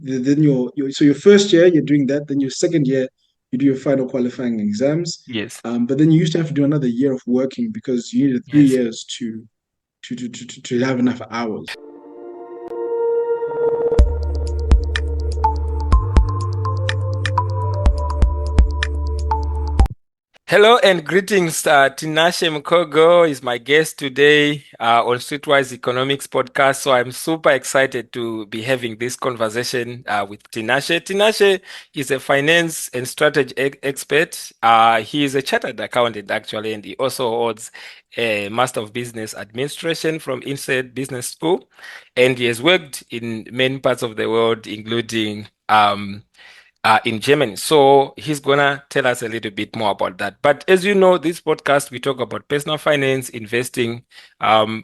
then your first year you're doing that. Then your second year you do your final qualifying exams. Yes. But then you used to have to do another year of working because you needed three Yes. years to have enough hours. Hello and greetings. Tinashe Mkogo is my guest today on Streetwise Economics podcast. So I'm super excited to be having this conversation with Tinashe. Tinashe is a finance and strategy expert. He is a chartered accountant actually, and he also holds a Master of Business Administration from Inside Business School. And he has worked in many parts of the world, including in Germany. So he's gonna tell us a little bit more about that. But as you know, this podcast we talk about personal finance, investing, and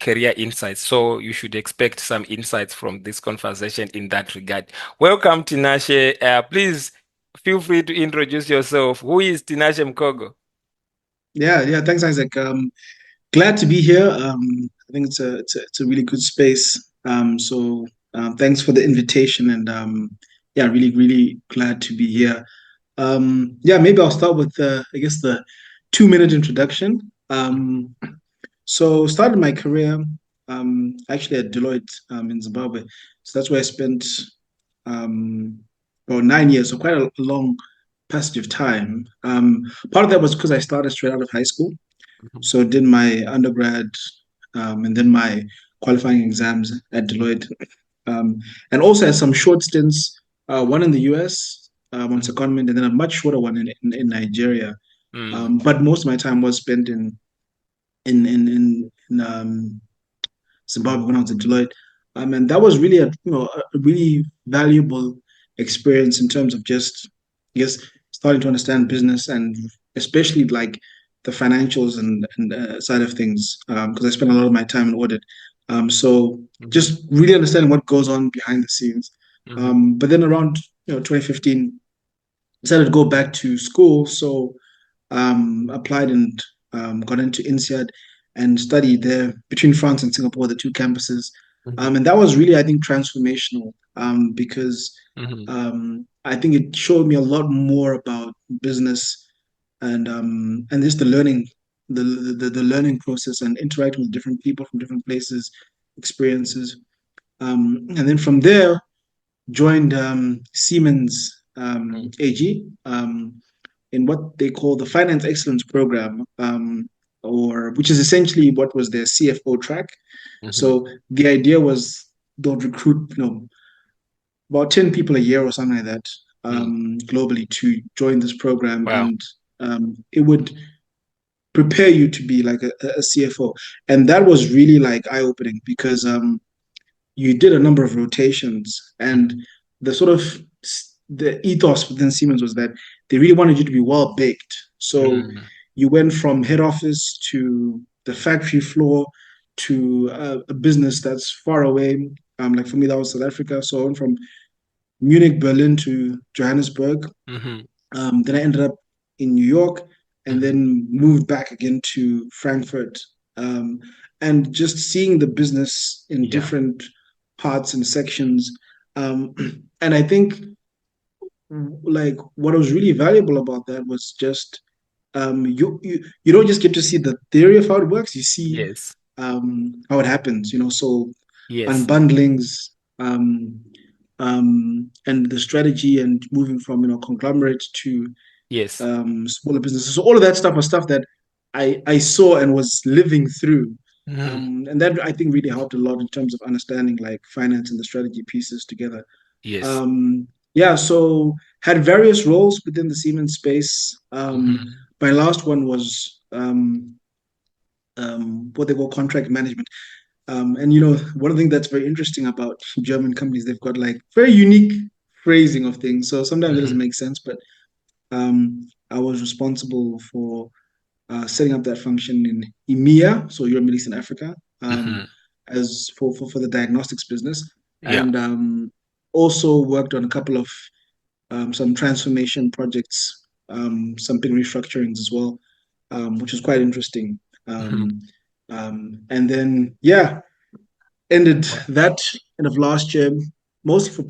career insights. So you should expect some insights from this conversation in that regard. Welcome, Tinashe. Please feel free to introduce yourself. Who is Tinashe Mkogo? Yeah. Thanks, Isaac. Glad to be here. I think it's a really good space. Thanks for the invitation, and yeah, really glad to be here. Yeah, maybe I'll start with I guess the 2 minute introduction. So started my career actually at Deloitte in Zimbabwe. So that's where I spent um, about 9 years, so quite a long passage of time. Part of that was because I started straight out of high school. Mhm. So did my undergrad and then my qualifying exams at Deloitte, um, and also had some short stints. One in the US on Mhm. secondment, and then a much shorter one in Nigeria. Mm. But most of my time was spent in Zimbabwe when I was at Deloitte, and that was really a really valuable experience in terms of just I guess starting to understand business and especially like the financials and side of things because I spent a lot of my time in audit. So Mhm. just really understanding what goes on behind the scenes. Mhm. But then around 2015, decided to go back to school. So applied and got into INSEAD and studied there between France and Singapore, the two campuses. Mhm. And that was really, I think, transformational because Mhm. I think it showed me a lot more about business and just the learning, the learning process and interacting with different people from different places, experiences. And then from there, joined Siemens Mhm. AG in what they call the Finance Excellence Program, or which is essentially what was their CFO track. Mhm. So the idea was they'll recruit, about 10 people a year or something like that, Mm. globally to join this program, Wow. and it would prepare you to be like a CFO, and that was really like eye opening because you did a number of rotations and Mhm. the sort of the ethos within Siemens was that they really wanted you to be well baked. So Mm. you went from head office to the factory floor to a business that's far away. Like for me, that was South Africa. So I went from Munich, Berlin to Johannesburg. Mhm. Then I ended up in New York and Mhm. then moved back again to Frankfurt. Um, and just seeing the business in Yeah. different parts and sections. Um, and I think like what was really valuable about that was just you don't just get to see the theory of how it works, you see Yes. how it happens, so Yes. unbundlings and the strategy and moving from conglomerate to Yes. smaller businesses. So all of that stuff was stuff that I saw and was living through. Mhm. And that I think really helped a lot in terms of understanding like finance and the strategy pieces together. Yes. Yeah, so had various roles within the Siemens space. Mhm. My last one was what they call contract management. And one of the things that's very interesting about German companies, they've got like very unique phrasing of things. So sometimes it doesn't Mhm. make sense, but I was responsible for setting up that function in EMEA, so Europe, Middle East, and Africa, Mhm. as for the diagnostics business, Yeah. and also worked on a couple of some transformation projects, some big restructurings as well, which was quite interesting. Mhm. And then, yeah, ended Wow. that end of last year. mostly for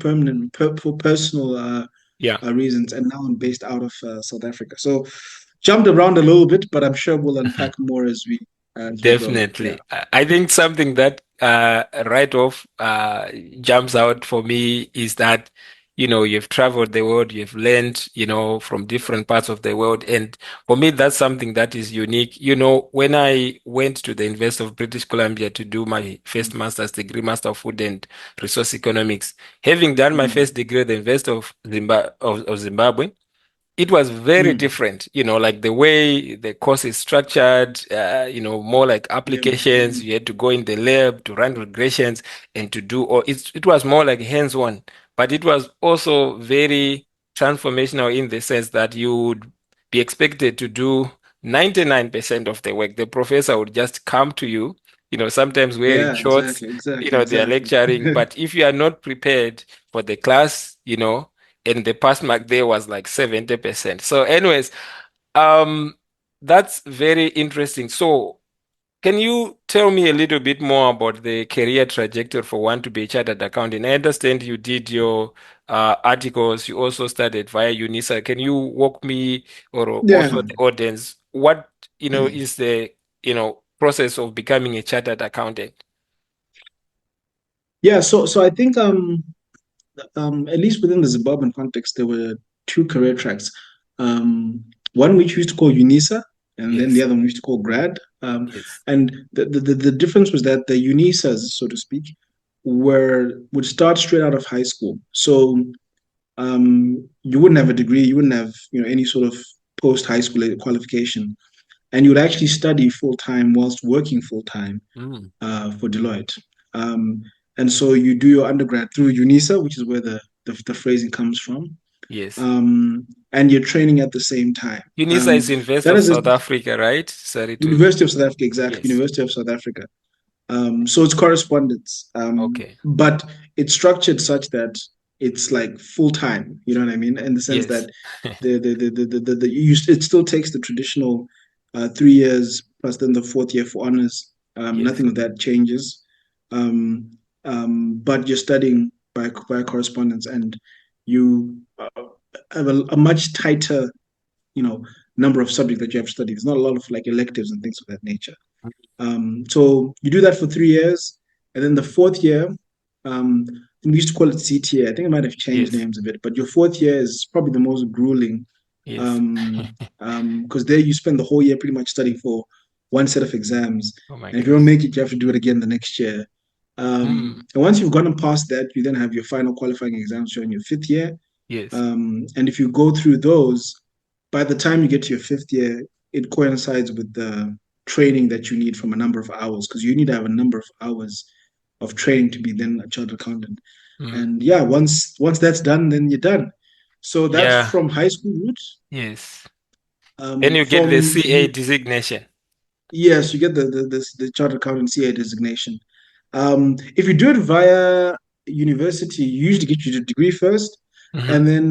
for personal Yeah. reasons, and now I'm based out of South Africa. So jumped around a little bit, but I'm sure we'll unpack more as we go. Yeah. Definitely. I think something that right off jumps out for me is that, you've traveled the world, you've learned, from different parts of the world. And for me, that's something that is unique. When I went to the University of British Columbia to do my first master's degree, Master of Food and Resource Economics, having done my Mm, first degree at the University of Zimbabwe, it was very mm, different, like the way the course is structured, more like yeah. applications. Mm, You had to go in the lab to run regressions and to do, or it was more like hands-on, but it was also very transformational in the sense that you would be expected to do 99% of the work. The professor would just come to you, sometimes wearing yeah, shorts, they are exactly. lecturing, but if you are not prepared for the class, and the pass mark there was like 70%. So, anyways, um, that's very interesting. So, can you tell me a little bit more about the career trajectory for one to be a chartered accountant? I understand you did your articles, you also studied via UNISA. Can you walk me or also Yeah. the audience what is the process of becoming a chartered accountant? Yeah, so I think at least within the Zimbabwean context, there were two career tracks. Um, one which we used to call UNISA, and then the Yes, other one we used to call grad. yes. And the difference was that the UNISAs, so to speak, would start straight out of high school. So you wouldn't have a degree, you wouldn't have any sort of post high school qualification, and you would actually study full time whilst working full time Mm, for Deloitte. Um, and so you do your undergrad through UNISA, which is where the phrasing comes from, yes. and you're training at the same time. UNISA is University That of is South the Africa, right? Sorry to. University of South Africa, exactly, Yes. University of South Africa. So it's correspondence, Okay. but it's structured such that it's like full time. You know what I mean? In the sense Yes. that it still takes the traditional 3 years plus then the fourth year for honors. Yes. Nothing of that changes, um, but you're studying by correspondence, and you have a much tighter, you know, number of subjects that you have to study. There's not a lot of like electives and things of that nature. So you do that for 3 years, and then the fourth year, we used to call it CTA. I think it might have changed Yes. names a bit, but your fourth year is probably the most grueling, Yes. because there you spend the whole year pretty much studying for one set of exams, Oh my and if you don't goodness. make it, you have to do it again the next year. Hmm. And once you've gotten past that, you then have your final qualifying exams during your fifth year. Yes. And if you go through those, by the time you get to your fifth year, it coincides with the training that you need from a number of hours because you need to have a number of hours of training to be then a chartered accountant. Hmm. And yeah, once that's done, then you're done. So that's Yeah. from high school route. Yes. Then you get the From CA designation. yes, you get the chartered accountant CA designation. If you do it via university, you usually get you the degree first, Hmm. and then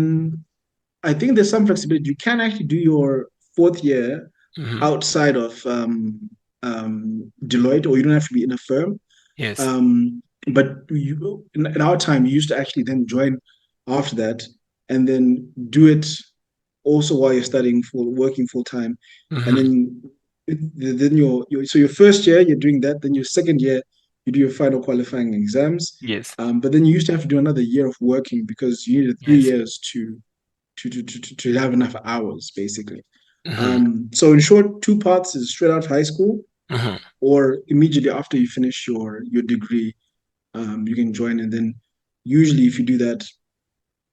I think there's some flexibility. You can actually do your fourth year Hmm. outside of Deloitte, or you don't have to be in a firm. Yes. But in our time, you used to actually then join after that, and then do it also while you're studying working full time, and Hmm. then so your first year you're doing that, then your second year you do your final qualifying exams, Yes. but then you used to have to do another year of working because you needed three Yes. years to have enough hours basically. Hmm. So in short, two paths is straight out of high school Hmm. or immediately after you finish your degree, you can join, and then usually if you do that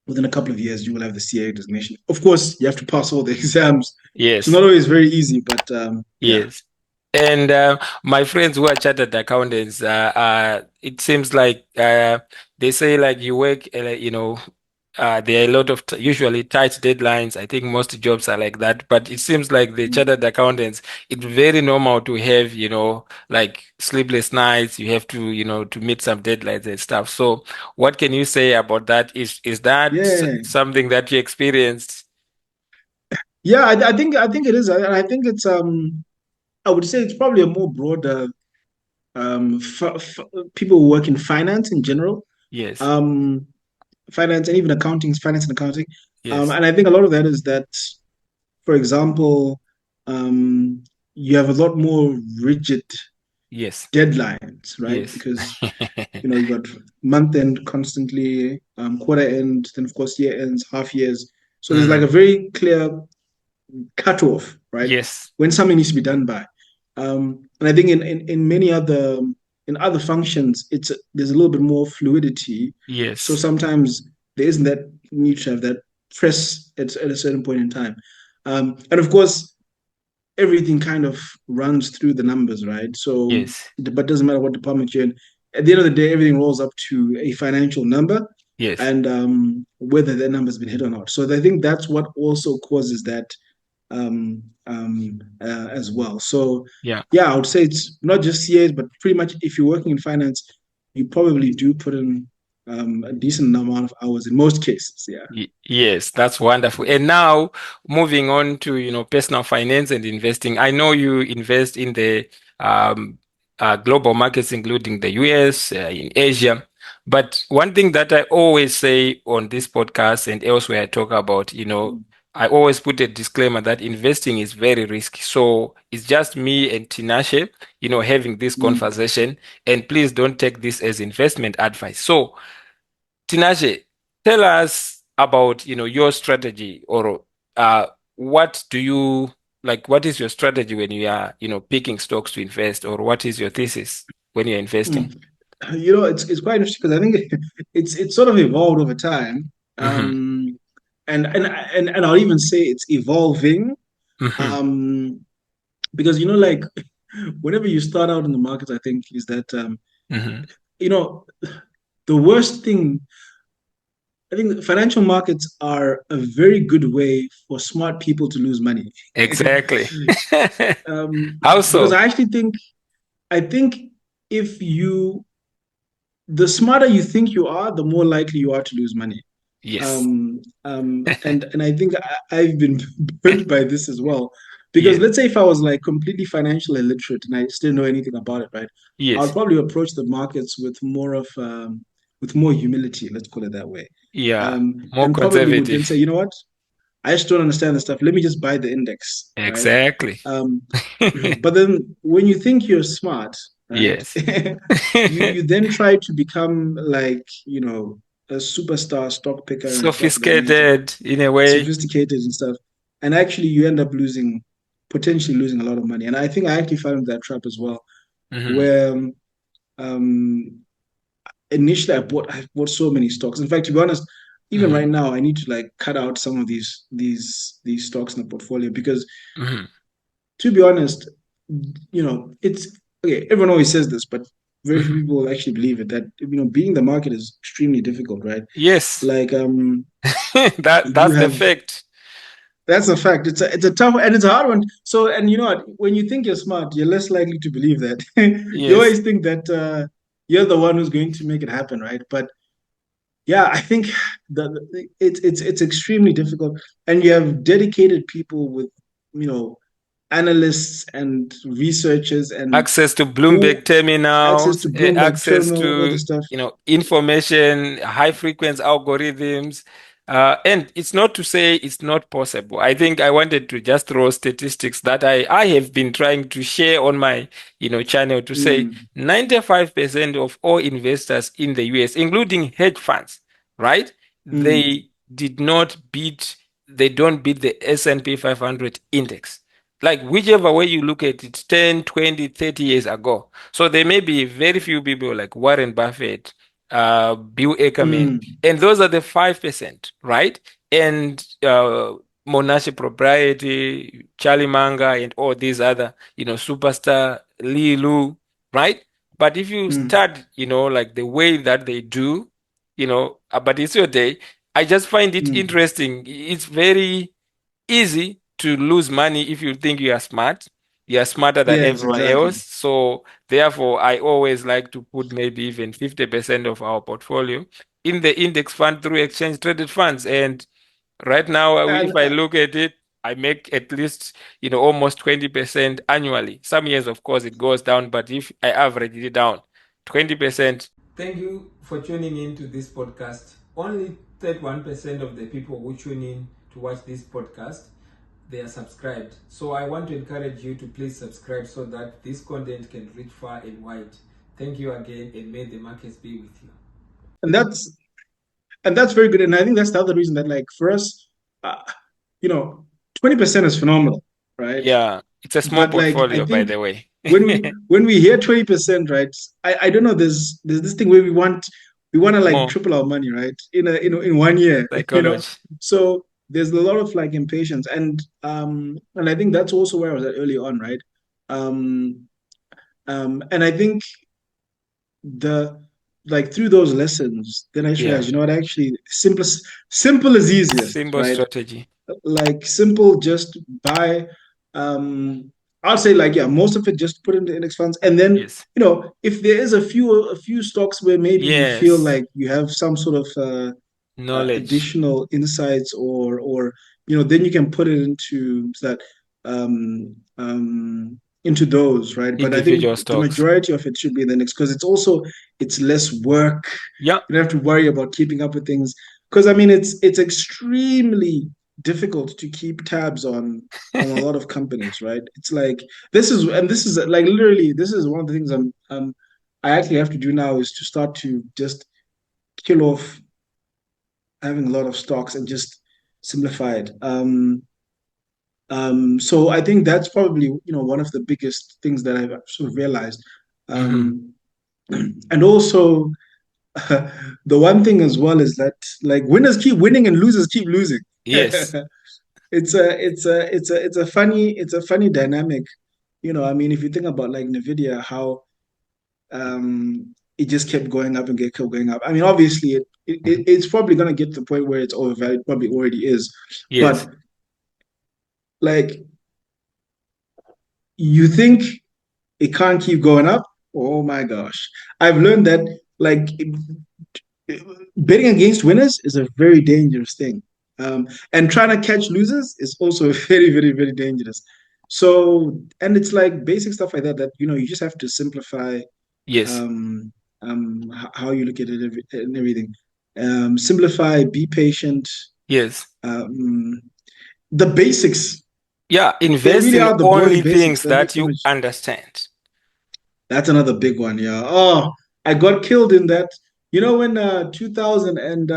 within a couple of years, you will have the CA designation. Of course, you have to pass all the exams, which is Yes. not always very easy, but yeah. Yes. And my friends who are chartered accountants, it seems like they say like you work, there are a lot of usually tight deadlines. I think most jobs are like that, but it seems like the chartered accountants, it's very normal to have, like sleepless nights. You have to, to meet some deadlines and stuff. So, what can you say about that? Is that Yeah, something that you experienced? yeah. I think it is, and I think it's I would say it's probably a more broader people who work in finance in general. Yes. Um, finance and even accounting, finance and accounting. Yes. And I think a lot of that is that, for example, um, you have a lot more rigid Yes. deadlines, right? Yes. Because you've got month end constantly, quarter end, then of course year ends, half years. So there's like a Mm. very clear cutoff, right? Yes. When something needs to be done by. And I think in many other in other functions, it's there's a little bit more fluidity. So Yes. sometimes there isn't that need to have that press at a certain point in time. And of course, everything kind of runs through the numbers, right? So, Yes. but it doesn't matter what department you're in. At the end of the day, everything rolls up to a financial number Yes. and whether that number's been hit or not. So I think that's what also causes that as well. So Yeah. yeah, I would say it's not just CAs, but pretty much if you're working in finance, you probably do put in a decent amount of hours in most cases. Yeah. Yes, that's wonderful. And now moving on to, personal finance and investing. I know you invest in the um, global markets, including the US, in Asia. But one thing that I always say on this podcast and elsewhere I talk about, I always put a disclaimer that investing is very risky. So it's just me and Tinashe, having this Mm, conversation. And please don't take this as investment advice. So, Tinashe, tell us about, your strategy or uh, what do you like, what is your strategy when you are, picking stocks to invest, or what is your thesis when you're investing? mm. It's quite interesting because I think it's sort of evolved over time. Mm-hmm. And I'll even say it's evolving. Mm-hmm. Um, because like whenever you start out in the markets, I think is that Mm-hmm. you know the worst thing. I think the financial markets are a very good way for smart people to lose money. Exactly. um, How because so? I think if the smarter you think you are, the more likely you are to lose money. Yes. And I think I've been burnt by this as well. Because Yes. let's say if I was like completely financially illiterate and I still know anything about it, right? I'll Yes. probably approach the markets with more humility, let's call it that way. Yeah. More And probably would then say, conservative. you know what? I just don't understand this stuff. Let me just buy the index, right? Exactly. Um, but then when you think you're smart, right? Yes. you then try to become like, a superstar stock picker and stuff of that nature, Sophisticated in a way. sophisticated and stuff. And actually you end up potentially losing a lot of money. And I think I actually fell into that trap as well, Mm-hmm. where um initially I bought so many stocks. In fact, to be honest, even right Mm-hmm. now, I need to like cut out some of these stocks in the portfolio because, Mm-hmm. to be honest, it's okay. Everyone always says this, but very few Mm-hmm. people actually believe it. That being in the market is extremely difficult, right? Yes. Like you That's the have fact. that's a fact. It's a tough and it's a hard one. So and you know what? When you think you're smart, you're less likely to believe that. You Yes. always think that you're the one who's going to make it happen, right? But yeah, I think it's extremely difficult, and you have dedicated people with analysts and researchers and Access to Bloomberg who access terminals, to Bloomberg access terminal, all this to, stuff. information, high frequency algorithms. And it's not to say it's not possible. I think I wanted to just throw statistics that I have been trying to share on my, channel to say Mm, 95% of all investors in the US, including hedge funds, right? mm, They don't beat the S&P 500 index, like whichever way you look at it, 10, 20, 30 years ago. So there may be very few people like Warren Buffett, Bill Akerman, mm, and those are the 5%, right? And Monash Propriety, Charlie Manga, and all these other, superstar Lee Lu, right? But if you mm. start, like the way that they do, but it's your day, I just find it Mm. interesting. It's very easy to lose money if you think you are smart. You are smarter than Yes, everyone else. exactly. So therefore, I always like to put maybe even 50% of our portfolio in the index fund through exchange traded funds. And right now, if And I look at it, I make at least, almost 20% annually. Some years, of course, it goes down, but if I average it down, 20%. Thank you for tuning in to this podcast. only 31% of the people who tune in to watch this podcast, they are subscribed. So I want to encourage you to please subscribe so that this content can reach far and wide. Thank you again, and may the markets be with you. And that's very good. And I think that's the other reason that, like, for us, uh, you know, 20% is phenomenal, right? Yeah, it's a small But like, I portfolio, by think the way. when we hear 20%, right? I don't know. There's this thing where we want to like More triple our money, right? In 1 year, you know. psychology. So there's a lot of like impatience, and I think that's also where I was at early on, right? Um, and I think the like through those lessons, then I just Yeah, realized, you know what, actually simple is easiest, simple right? strategy. Like simple, just buy. um I'll say, like, yeah, most of it just put into index funds, and then, Yes. if there is a few stocks where maybe you feel Yes. like you have some sort of Knowledge. additional insights, or then you can put it into that, into those, right? But I think Individual the stocks. majority of it should be in the index, because it's less work. Yeah. You don't have to worry about keeping up with things, because I mean it's extremely difficult to keep tabs on a lot of companies, right? It's like, this is like, literally, this is one of the things I actually have to do now, is to start to just kill off having a lot of stocks and just simplify it. So I think that's probably, one of the biggest things that I've sort of realized. Hmm. Um, and also, the one thing as well is that, like, winners keep winning and losers keep losing. Yes. It's a funny dynamic. I mean, if you think about, like, Nvidia, how it just kept going up and kept going up. I mean, obviously, Mhm. it's probably gonna get to the point where it's overvalued. Probably already is, Yes. but, like, you think it can't keep going up. Oh my gosh, I've learned that, like, betting against winners is a very dangerous thing, and trying to catch losers is also very, very, very dangerous. So, and it's like basic stuff like that, you just have to simplify, Yes. um, how you look at it, and everything. Simplify, be patient. Yes. Um, the basics, Yeah. they Invest really in are the boring only basics things that make that so you much. understand. That's another big one, yeah. Oh, I got killed in that. When 2000 and,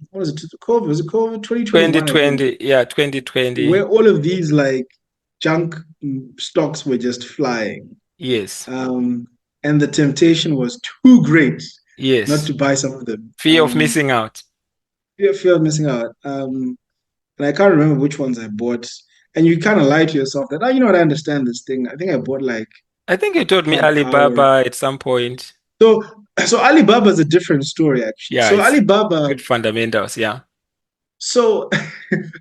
what was it? COVID, was it COVID 2021, I think, 2020. Yeah. 2020. where all of these, like, junk, stocks were just flying. Yes. Um, and the temptation was too great not Yes. to buy some of them. Fear of missing out. Fear of missing out. And I can't remember which ones I bought. And you kind of lie to yourself that, oh, you know what, I understand this thing. I think I bought, like, I think you told me Plug Power. Alibaba at some point. So, so Alibaba is a different story, actually. Yeah. So It's Alibaba, good fundamentals. Yeah. so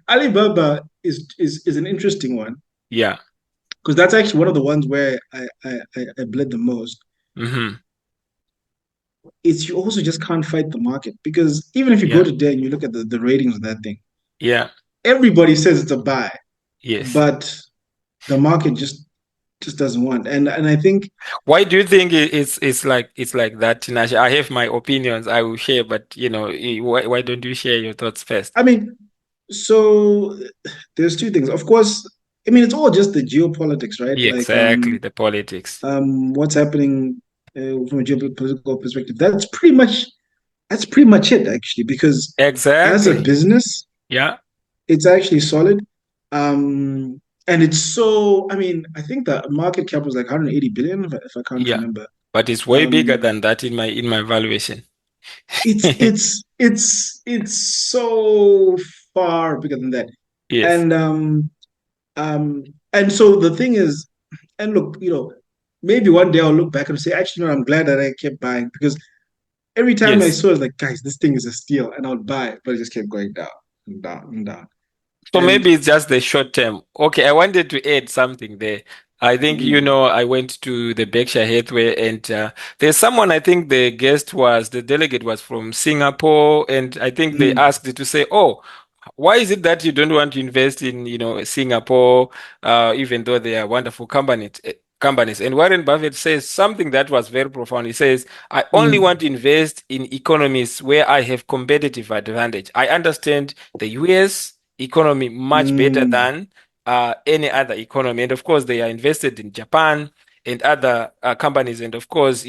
Alibaba is an interesting one, Yeah. because that's actually one of the ones where I bled the most. Hmm. It's, you also just can't fight the market, because even if you go Yeah. today and you look at the ratings of that thing, Yeah. everybody says it's a buy, Yes. but the market just doesn't want. And I think, Why do you think it's like that, Tinashe? I have my opinions I will share, but why don't you share your thoughts first? I mean, so there's two things. Of course, I mean, it's all just the geopolitics, right? Yeah, Like, exactly, the politics. what's happening, from a geopolitical perspective. That's pretty much it, actually, because as a Exactly. business, Yeah. it's actually solid. And it's so, I mean, I think the market cap was like 180 billion, if I can't Yeah. remember. But it's way bigger Um, than that in my valuation. it's so far bigger than that. Yes. And and so the thing is, and look, maybe one day I'll look back and say, actually, no, I'm glad that I kept buying, because every time I Yes. saw it, like, guys, this thing is a steal, and I'll buy it, but it just kept going down and down and down. So And maybe it's just the short term. Okay, I wanted to add something there. I think, mm, I went to the Berkshire Hathaway, and there's someone, I think the delegate was from Singapore, and I think they mm, asked to say, oh, why is it that you don't want to invest in, Singapore, even though they are wonderful companies. And Warren Buffett says something that was very profound. He says, I only Mm, want to invest in economies where I have competitive advantage. I understand the US economy much better mm, than any other economy. And of course, they are invested in Japan and other companies. And of course,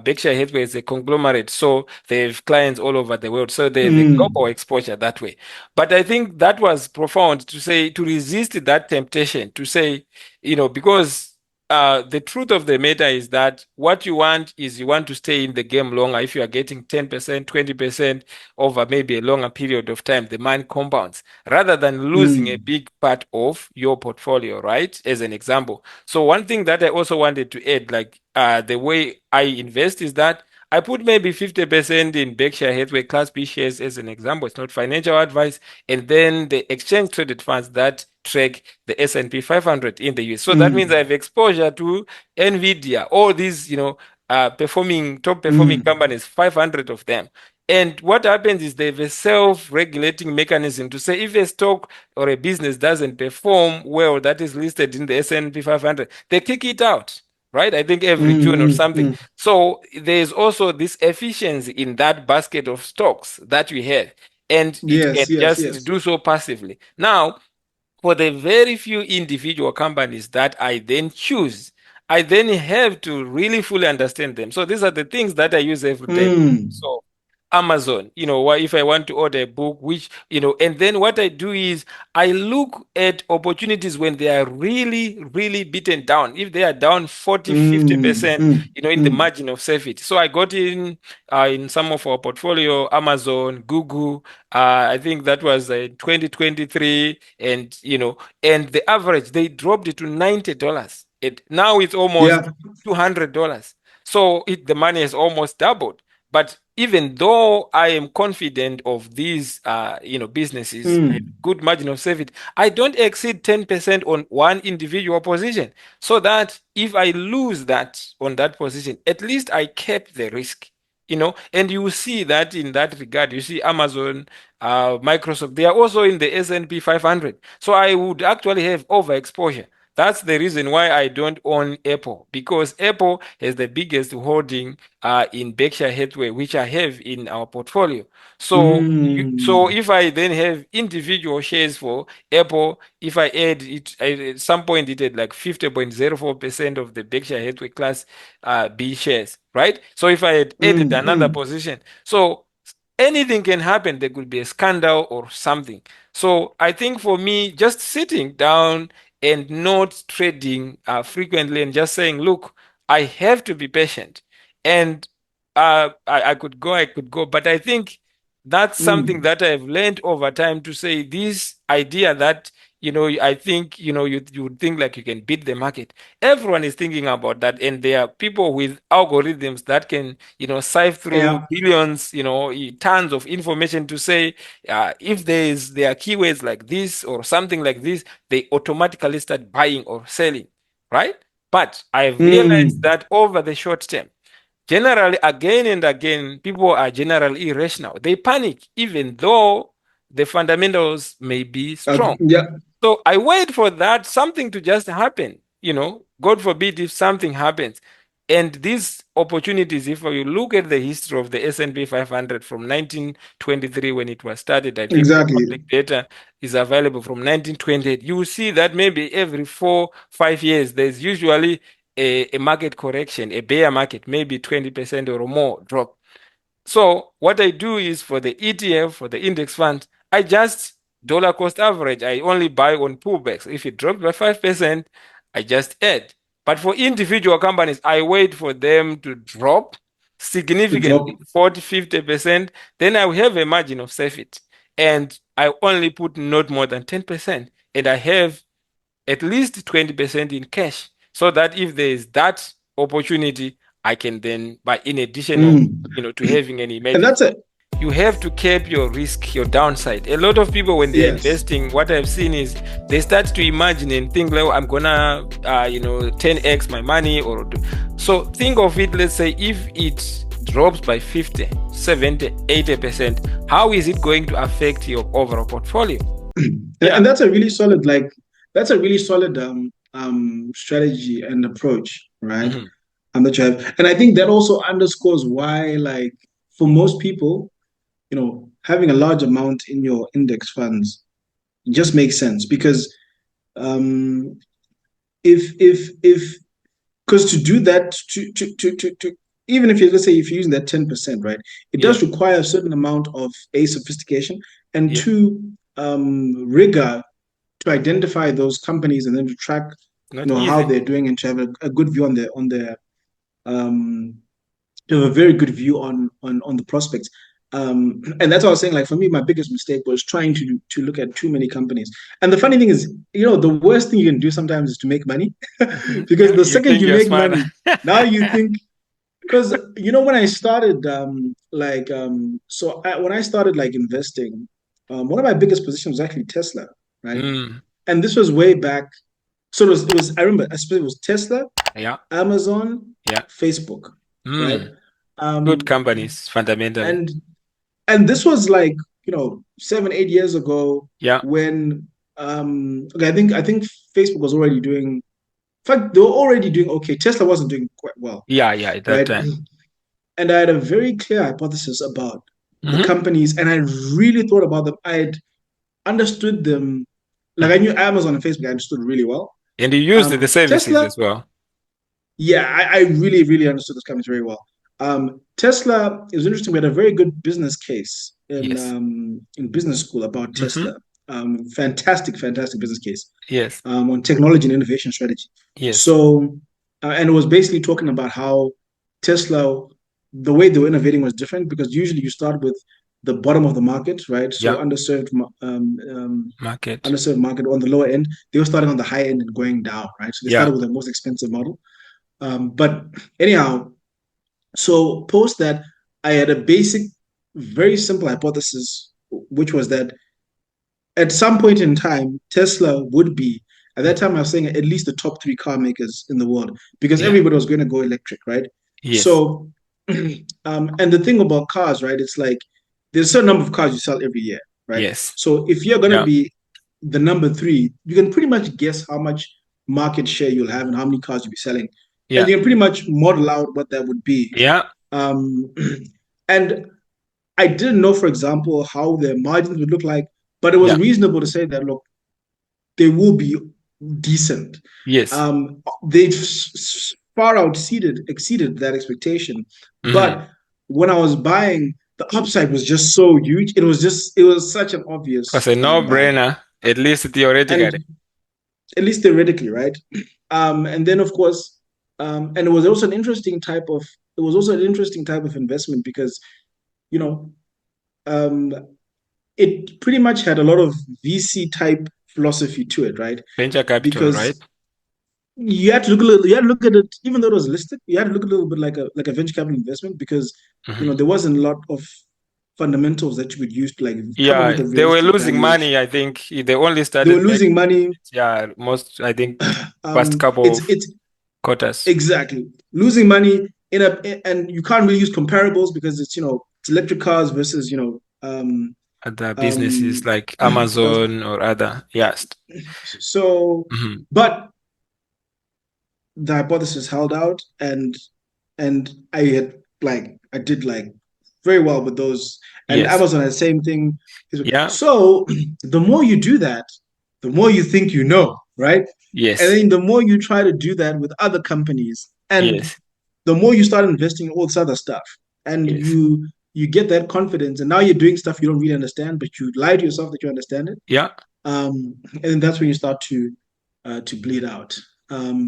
Berkshire Hathaway is a conglomerate. So they have clients all over the world. So they have a mm, global exposure that way. But I think that was profound to say, to resist that temptation, to say, because the truth of the matter is that what you want to stay in the game longer. If you are getting 10%, 20% over maybe a longer period of time, the money compounds rather than losing a mm, big part of your portfolio, right? As an example. So one thing that I also wanted to add, like the way I invest is that I put maybe 50% in Berkshire Hathaway Class B shares as an example. It's not financial advice. And then the exchange traded funds that track the S&P 500 in the US. So that means I mm, have exposure to Nvidia, all these, top performing mm, companies, 500 of them. And what happens is they have a self-regulating mechanism to say if a stock or a business doesn't perform well that is listed in the S&P 500, they kick it out, right? I think every June or mm, something. mm. So there's also this efficiency in that basket of stocks that we have, and it can Yes, yes, just yes. do so passively. Now, for the very few individual companies that I then choose, I then have to really fully understand them. So these are the things that I use every day. Mm, So Amazon, if I want to order a book, and then what I do is I look at opportunities when they are really, really beaten down. If they are down 40, mm, 50%, mm, in the mm. margin of safety. So I got in some of our portfolio, Amazon, Google, I think that was 2023, and the average they dropped it to $90. Now it's almost Yeah. $200. So the money has almost doubled. But even though I am confident of these, businesses, I have Mm, good margin of safety, I don't exceed 10% on one individual position. So that if I lose that on that position, at least I kept the risk. And you see that in that regard, you see Amazon, Microsoft, they are also in the S&P 500. So I would actually have overexposure. That's the reason why I don't own Apple, because Apple has the biggest holding in Berkshire Hathaway, which I have in our portfolio. So mm, if I then have individual shares for Apple, if I add it at some point, it had like 50.04% of the Berkshire Hathaway Class B shares, right? So if I had added mm, another mm. position, so anything can happen. There could be a scandal or something. So I think for me, just sitting down and not trading frequently and just saying, look, I have to be patient. And I could go. But I think that's something Mm. that I've learned over time, to say this idea that, I think, you would think like you can beat the market. Everyone is thinking about that. And there are people with algorithms that can, sift through Yeah. billions, tons of information to say, if there are keywords like this or something like this, they automatically start buying or selling, right? But I've realized Mm. that over the short term, generally, again and again, people are generally irrational. They panic, even though the fundamentals may be strong. Yeah. So I wait for that something to just happen. God forbid if something happens. And these opportunities, if you look at the history of the S&P 500 from 1923 when it was started, I think the Exactly. public data is available from 1928. You will see that maybe every 4, 5 years, there's usually a market correction, a bear market, maybe 20% or more drop. So what I do is for the ETF, for the index fund, I just dollar cost average. I only buy on pullbacks. If it drops by 5%, I just add. But for individual companies, I wait for them to drop To significantly, drop. 40, 50%. Then I will have a margin of safety. And I only put not more than 10%. And I have at least 20% in cash, so that if there is that opportunity, I can then buy, in addition of, Mm. to having an And that's emergency. it. You have to cap your risk, your downside. A lot of people, when they're Yes. investing, what I've seen is they start to imagine and think like, "Oh, I'm gonna 10x my money," so think of it. Let's say if it drops by 50, 70, 80%, how is it going to affect your overall portfolio? And Yeah. that's a really solid, like, that's a really solid strategy and approach, right? Hmm. That you have. And I think that also underscores why, like, for most people, having a large amount in your index funds just makes sense because um, if because to do that to even if you let's say if you're using that 10%, right, it Yeah. does require a certain amount of a sophistication and Yeah. two rigor to identify those companies and then to track Not how easy. they're doing and to have a good view on their um to have a very good view on the prospects. And that's what I was saying. Like for me, my biggest mistake was trying to look at too many companies. And the funny thing is, the worst thing you can do sometimes is to make money, Hmm. because the You second think you you're make smart. money, now you think because when I started when I started like investing, one of my biggest positions was actually Tesla, right? Mm. And this was way back. So it was I remember I suppose it was Tesla, Yeah. Amazon, Yeah. Facebook, right? Mm. Good Um, companies, fundamentally. and and this was like 7 8 years ago Yeah. when okay, I think Facebook was already doing. In fact, they were already doing okay. Tesla wasn't doing quite well, Yeah. Yeah. At that right? time. And I had a very clear hypothesis about the Hmm. companies, and I really thought about them. I had understood them, like I knew Amazon and Facebook. I understood really well. And you used the services Tesla, as well. yeah, I really, really understood those companies very well. Tesla, it was interesting. We had a very good business case Yes. in business school about Hmm. Tesla. Fantastic, fantastic business case Yes. on technology and innovation strategy. Yes. So, and it was basically talking about how Tesla, the way they were innovating was different because usually you start with the bottom of the market, right? So Yeah. Market. underserved market on the lower end. They were starting on the high end and going down, right? So they Yeah. started with the most expensive model. But anyhow, so post that, I had a basic, very simple hypothesis, which was that at some point in time, Tesla would be, at that Mhm. time, I was saying at least the top three car makers in the world because Yeah. everybody was going to go electric, right? Yes. So, and the thing about cars, right? It's like there's a certain number of cars you sell every year, right? Yes. So if you're going to Yeah. be the number three, you can pretty much guess how much market share you'll have and how many cars you'll be selling. And Yeah. you can pretty much model out what that would be. Yeah. Um, and I didn't know, for example, how their margins would look like, but it was Yeah. reasonable to say that, look, they will be decent. Yes. They've far exceeded that expectation. Hmm. But when I was buying, the upside was just so huge. It was such an It was obvious a buy. no-brainer, at least theoretically. And at least theoretically, right? And then of course, and it was also an interesting type of investment because, you know, um, it pretty much had a lot of VC type philosophy to it, right? Venture capital, right? Because you had to look at it, even though it was listed, you had to look a little bit like a venture capital investment because Hmm. there wasn't a lot of fundamentals that you could use to like come up with Yeah, a they were realistic losing valuation. money. I think they only They were started losing money. yeah, most, I think, past couple of It's quarters. exactly losing money and you can't really use comparables because it's electric cars versus Other businesses um like that's Amazon or other. Yes. so Hmm. but the hypothesis held out and I did like very well with those. And Yes. Amazon had the same thing. Yeah. So the more you do that, the more you think right? And Yes. then the more you try to do that with other companies, and Yes. the more you start investing in all this other stuff, and Yes. you get that confidence, and now you're doing stuff you don't really understand, but you lie to yourself that you understand it. Yeah. And that's when you start to bleed out. Um,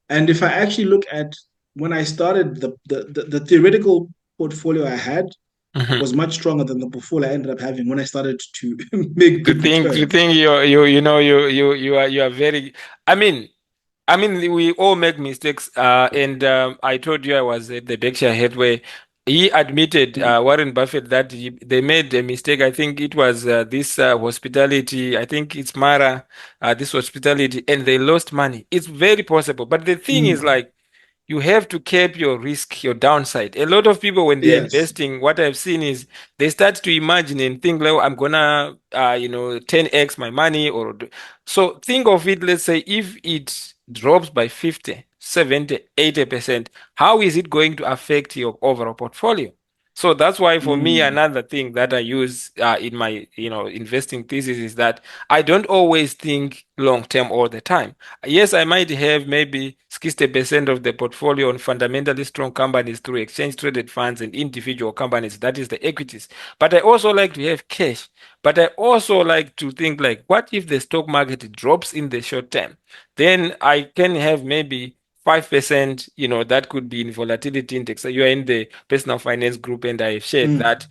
and if I actually look at when I started, the theoretical portfolio I had Hmm. was much stronger than the portfolio I ended up having when I started to make To good think, to returns. think you are very. I mean, we all make mistakes. And I told you I was at the Berkshire Hathaway. He admitted, Warren Buffett, that they made a mistake. I think it was this hospitality. I think it's Mara, this hospitality, and they lost money. It's very possible. But the thing is, Mm, like, you have to cap your risk, your downside. A lot of people, when they're Yes. investing, what I've seen is they start to imagine and think like, "Oh, I'm gonna, 10x my money." So think of it, let's say if it drops by 50, 70, 80%, how is it going to affect your overall portfolio? So that's why for me, Mm. another thing that I use in my, investing thesis is that I don't always think long term all the time. Yes, I might have maybe 60% of the portfolio on fundamentally strong companies through exchange traded funds and individual companies, that is the equities. But I also like to have cash. But I also like to think like, what if the stock market drops in the short term? Then I can have maybe 5%, that could be in volatility index. So you are in the personal finance group, and I have shared Mm. that,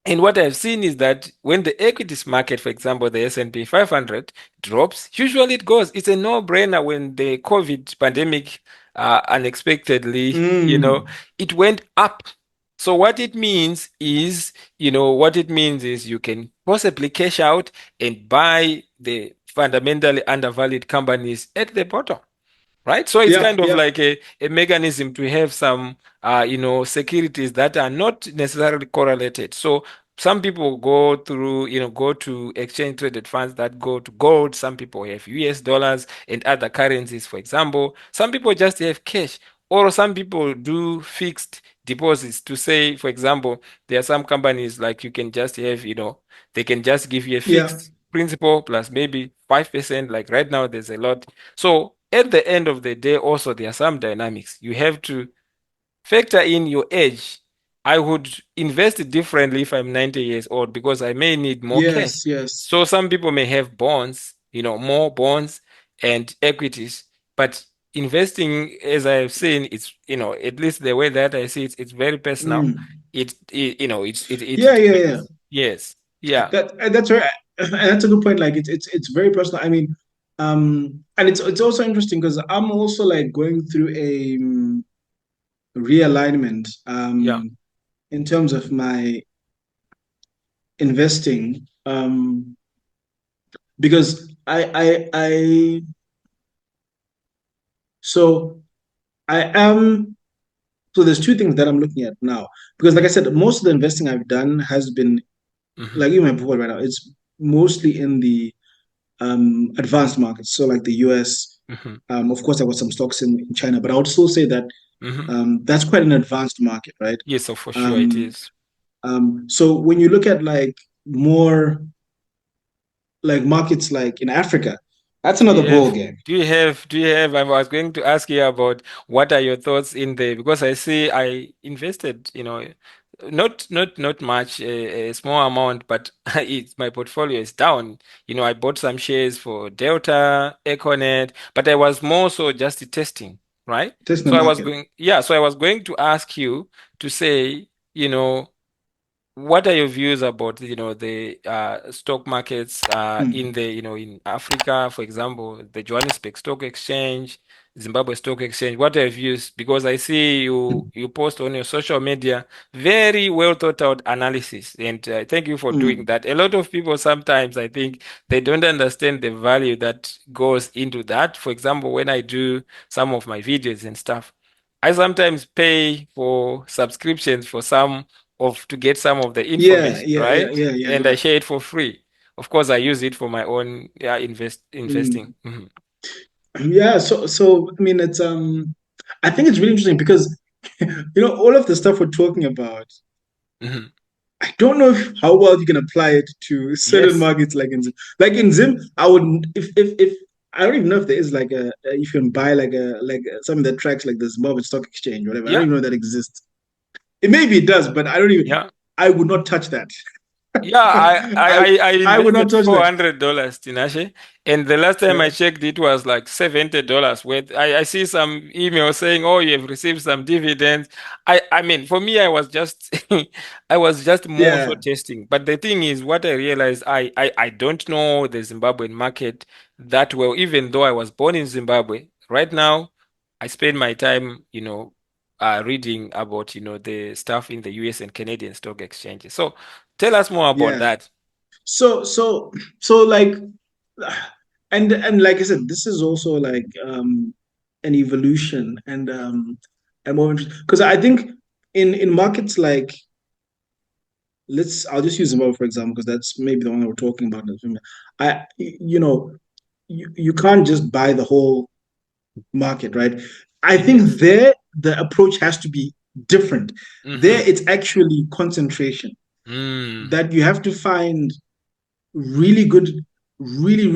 and what I've seen is that when the equities market, for example, the S&P 500 drops, usually it goes. It's a no-brainer when the COVID pandemic unexpectedly, Mm. it went up. So what it means is you can possibly cash out and buy the fundamentally undervalued companies at the bottom. Right? So it's Yeah, kind of yeah, like a mechanism to have some, securities that are not necessarily correlated. So some people go to exchange traded funds that go to gold. Some people have US dollars and other currencies, for example. Some people just have cash, or some people do fixed deposits to say, for example, there are some companies like you can just have, they can just give you a yeah, fixed principal plus maybe 5%. Like right now, there's a lot. So at the end of the day, also there are some dynamics. You have to factor in your age. I would invest it differently if I'm 90 years old because I may need more cash. yes, yes, So some people may have bonds, more bonds and equities, but investing, as I've seen, it's, at least the way that I see it, it's very personal. mm. It Yeah, yeah, depends. yeah. Yes. Yeah. That's right, and that's a good point. Like it's very personal. I mean, and it's also interesting because I'm also like going through a realignment Yeah. in terms of my investing because I so I am so there's two things that I'm looking at now because like I said, most of the investing I've done has been Hmm. like even my portfolio right now, it's mostly in the advanced markets, so like the US. Hmm. Of course, I got some stocks in China, but I would still say that Hmm. that's quite an advanced market, right? Yes, so for sure it Um, is. so when you look at like more like markets like in Africa, that's Do another you ball have, game. I was going to ask you about what are your thoughts in there because I see I invested, not much, a small amount, but my portfolio is down. I bought some shares for Delta, Econet, but I was more so just testing, right? This in the market. So I was going to ask you to say, what are your views about, the stock markets Hmm. in in Africa, for example, the Johannesburg Stock Exchange, Zimbabwe Stock Exchange? What are your views? Because I see you post on your social media very well thought out analysis, and thank you for doing Hmm. that. A lot of people sometimes I think they don't understand the value that goes into that. For example, when I do some of my videos and stuff, I sometimes pay for subscriptions for some of to get some of the Yeah, information, yeah, yeah, right? yeah, yeah. And No. I share it for free. Of course, I use it for my own, yeah, investing. Mm. Yeah. So I mean, I think it's really interesting because all of the stuff we're talking about. Mhm. I don't know how well you can apply it to certain Yes. markets like in Zim. I would if I don't even know if there is like you can buy like something that tracks like the Zimbabwe Stock Exchange or whatever. I don't Yeah. even know that exists. It maybe it does, but I don't even. Yeah. I would not touch that. Yeah, I I would not invested touch that. $400, Tinashe, and the last time I Yeah. checked, it was like $70. With I see some email saying, "Oh, you have received some dividends." I mean, for me, I was just I was just more so Yeah. testing. But the thing is, what I realized, I don't know the Zimbabwean market that well, even though I was born in Zimbabwe. Right now, I spend my time, reading about, the stuff in the US and Canadian stock exchanges. So tell us more about Yeah. that. So like and like I said, this is also like an evolution and more interest. Because I think in markets like I'll just use Zimbabwe for example, because that's maybe the one that we're talking about. You know, you can't just buy the whole market, right? I think Yes. there the approach has to be different. There, Mm-hmm. it's actually concentration Mm. that you have to find really good, really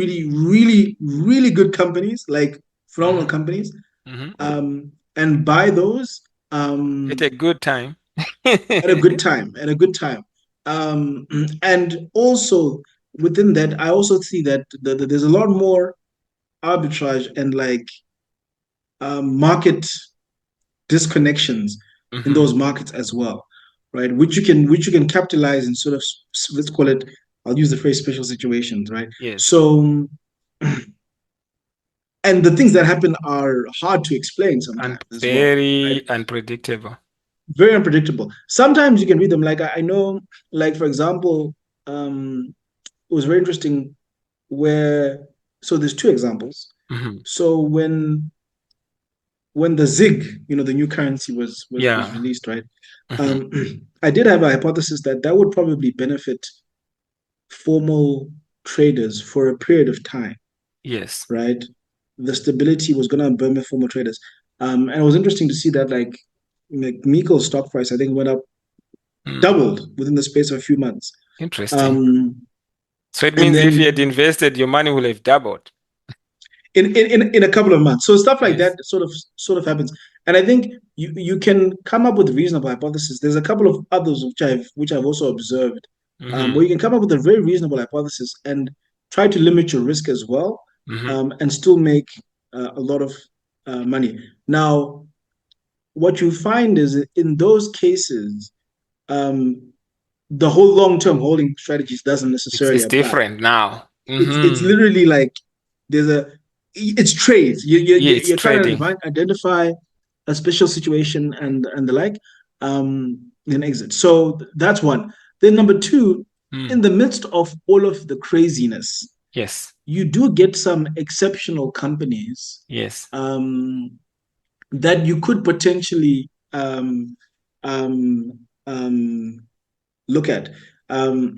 good companies, like phenomenal Mm-hmm. companies, Mm-hmm. and buy those At a good time. at a good time, at a good time. And also within that, I also see that there's a lot more arbitrage and like market disconnections in Mm-hmm. those markets as well, right? Which you can capitalize in sort of, let's call it. I'll use the phrase special situations, right? Yes. So, and the things that happen are hard to explain And sometimes as well, right? very unpredictable. Very unpredictable. Sometimes you can read them. Like I know, like for example, it was very interesting where. So there's two examples. Mm-hmm. So when the ZIG, the new currency was Yeah. released, right? Mm-hmm. Um, I did have a hypothesis that that would probably benefit formal traders for a period of time, Yes. right? The stability was going to benefit formal traders, and it was interesting to see that like Miko's stock price, I think, went up Mm. doubled within the space of a few months. Interesting. Um, So it and means if you had then invested, your money will have doubled. in a couple of months. So stuff like that Yes. sort of happens. And I think you can come up with reasonable hypotheses. There's a couple of others which I've also observed, Mm-hmm. where you can come up with a very reasonable hypothesis and try to limit your risk as well, Mm-hmm. and still make a lot of money. Now, what you find is in those cases, um, the whole long-term holding strategies doesn't It's necessarily it's apply. different now. It's Mm-hmm. literally like there's a it's trades. Yeah, it's You're trying trading. to identify a special situation and the like, then exit. So that's one. Then number two, in Mm. the midst of all of the craziness, Yes. you do get some exceptional companies Yes. um, that you could potentially um, um, look at. Um,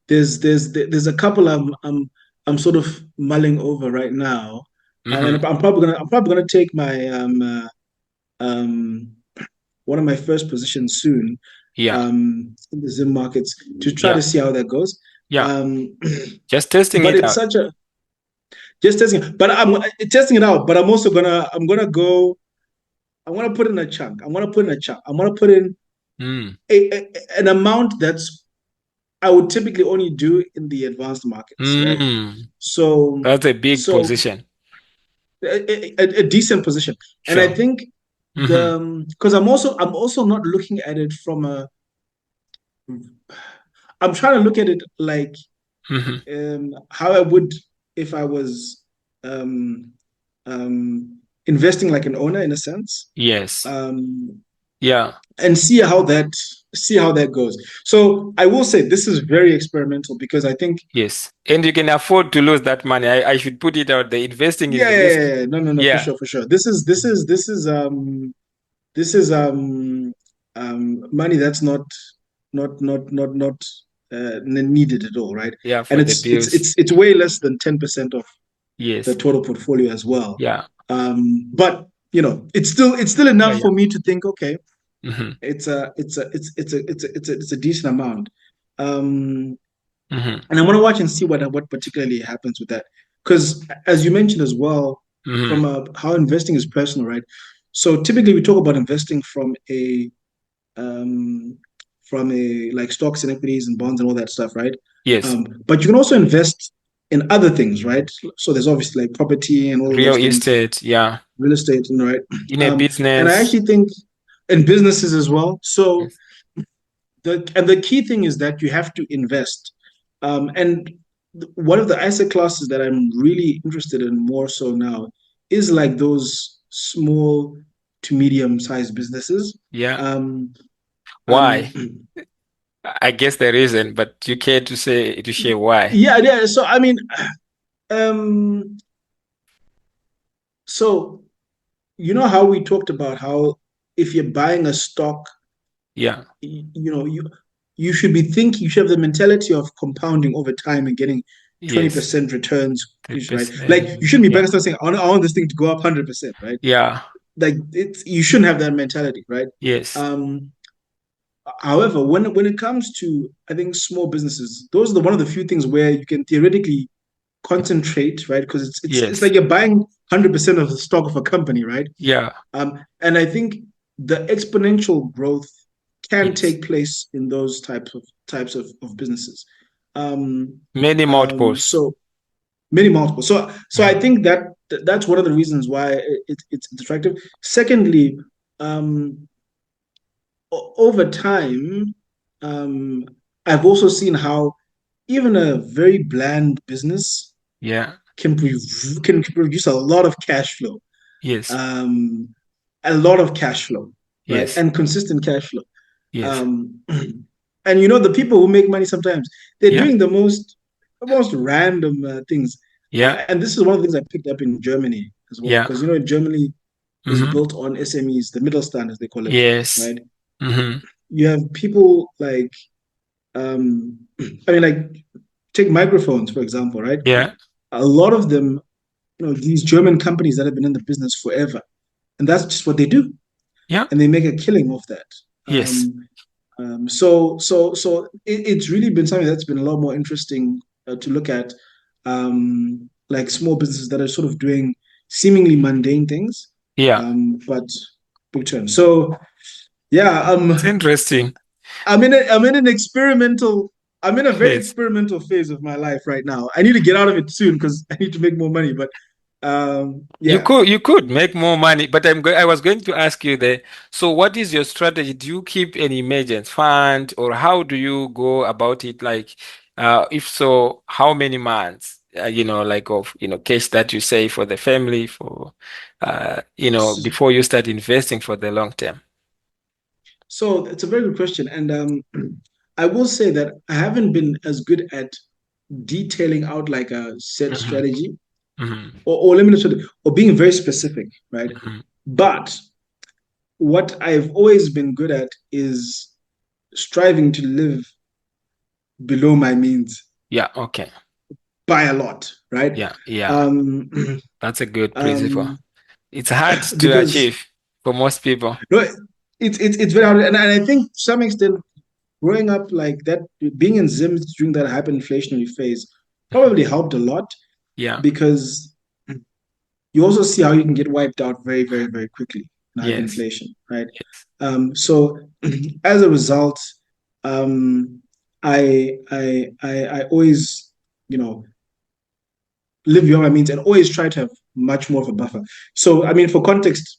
there's a couple I'm sort of mulling over right now, and Mm-hmm. I'm probably gonna take my um one of my first positions soon Yeah. in the Zim markets to try Yeah. to see how that goes. Yeah. Um, Just testing but it it's out. such a just testing. But I'm testing it out. But I'm gonna go. I'm gonna put in a chunk. I'm gonna put in a chunk. I'm gonna put in Mm. an amount that's I would typically only do in the advanced markets, right? Mm. So, That's a big so position. a decent position, and I Sure. think Mm-hmm. the because I'm also not looking at it from a. I'm trying to look at it like Mm-hmm. how I would if I was um, investing like an owner in a sense, Yes. um, Yeah. and see how that goes. So I will say this is very experimental because I think Yes. And you can afford to lose that money. I should put it out. The investing yeah, is yeah, risky. yeah, yeah. No, for Yeah. sure, for sure. This is money that's not needed at all, right? Yeah, And for the it's it's bills. it's it's way less than 10% of the Yes. total portfolio as well. Yeah. But it's still Yeah, enough yeah. for me to think, okay, Mm-hmm. it's a decent amount. Um, Mm-hmm. and I want to watch and see what particularly happens with that. Because as you mentioned as well, Mm-hmm. from how investing is personal, right? So typically we talk about investing um, from a like stocks and equities and bonds and all that stuff, right? Yes. But you can also invest in other things, right? So there's obviously like property and all of Real those things, estate. Yeah. real estate, right? In a And I business. actually think in businesses as well. So Yes. the key thing is that you have to invest. And one of the asset classes that I'm really interested in more so now is like those small to medium sized businesses. Yeah. Um, Why? um, I guess there isn't, but you care to share why. yeah, yeah. So I mean, um, so. you know how we talked about how if you're buying a stock, Yeah. you know, you should be thinking, you should have the mentality of compounding over time and getting Yes. 20% returns, right? 3%. Like you shouldn't be Yeah. buying stuff saying, I want this thing to go up 100%, right? Yeah. Like it's you shouldn't have that mentality, right? Yes. Um, However, when it comes to I think small businesses, those are one of the few things where you can theoretically concentrate, right? Because it's Yes. like you're buying 100% of the stock of a company, right? Yeah. And I think the exponential growth can Yes. take place in those types of businesses. Um, Many multiples. so many multiple. So I Mhm. think that's one of the reasons why it's attractive. Secondly, um, over time, um, I've also seen how even a very bland business Yeah. can can produce a lot of cash flow, Yes. um, a lot of cash flow, right, Yes. and consistent cash flow. Yes. Um, and the people who make money sometimes they're Yeah. doing the most random things. Yeah. And this is one of the things I picked up in Germany as well, Yeah. because Germany is Mm-hmm. built on SMEs, the Mittelstand as they call it, Yes. right? Mm-hmm. You have people like, I mean, like take microphones for example, right? Yeah. A lot of them, these German companies that have been in the business forever, and that's just what they do, Yeah. and they make a killing of that. Yes. So it's really been something that's been a lot more interesting to look at, like small businesses that are sort of doing seemingly mundane things, Yeah. but big turn. So yeah, It's interesting. I'm in a very Yes. experimental phase of my life right now. I need to get out of it soon because I need to make more money. But You yeah. could make more money, but I was going to ask you there. So what is your strategy? Do you keep an emergency fund or how do you go about it? Like, if so, how many months, like of, cash that you save for the family for, before you start investing for the long term? So it's a very good question, and I will say that I haven't been as good at detailing out like a set Hmm. strategy, Hmm. or let me not say, or being very specific, right? Hmm. But what I've always been good at is striving to live below my means Yeah. Okay. by a lot, right? Yeah. Yeah. Um, That's a good principle. um, It's hard to because achieve for most people. no, it's very hard, and I think to some extent growing up like that, being in Zim during that hyperinflationary phase Mhm. probably helped a lot Yeah. because you also see how you can get wiped out very, very, very quickly in Yes. hyperinflation, right? Yes. So as a result, um, I always, you know, live beyond my means and always try to have much more of a buffer. So, I mean, for context,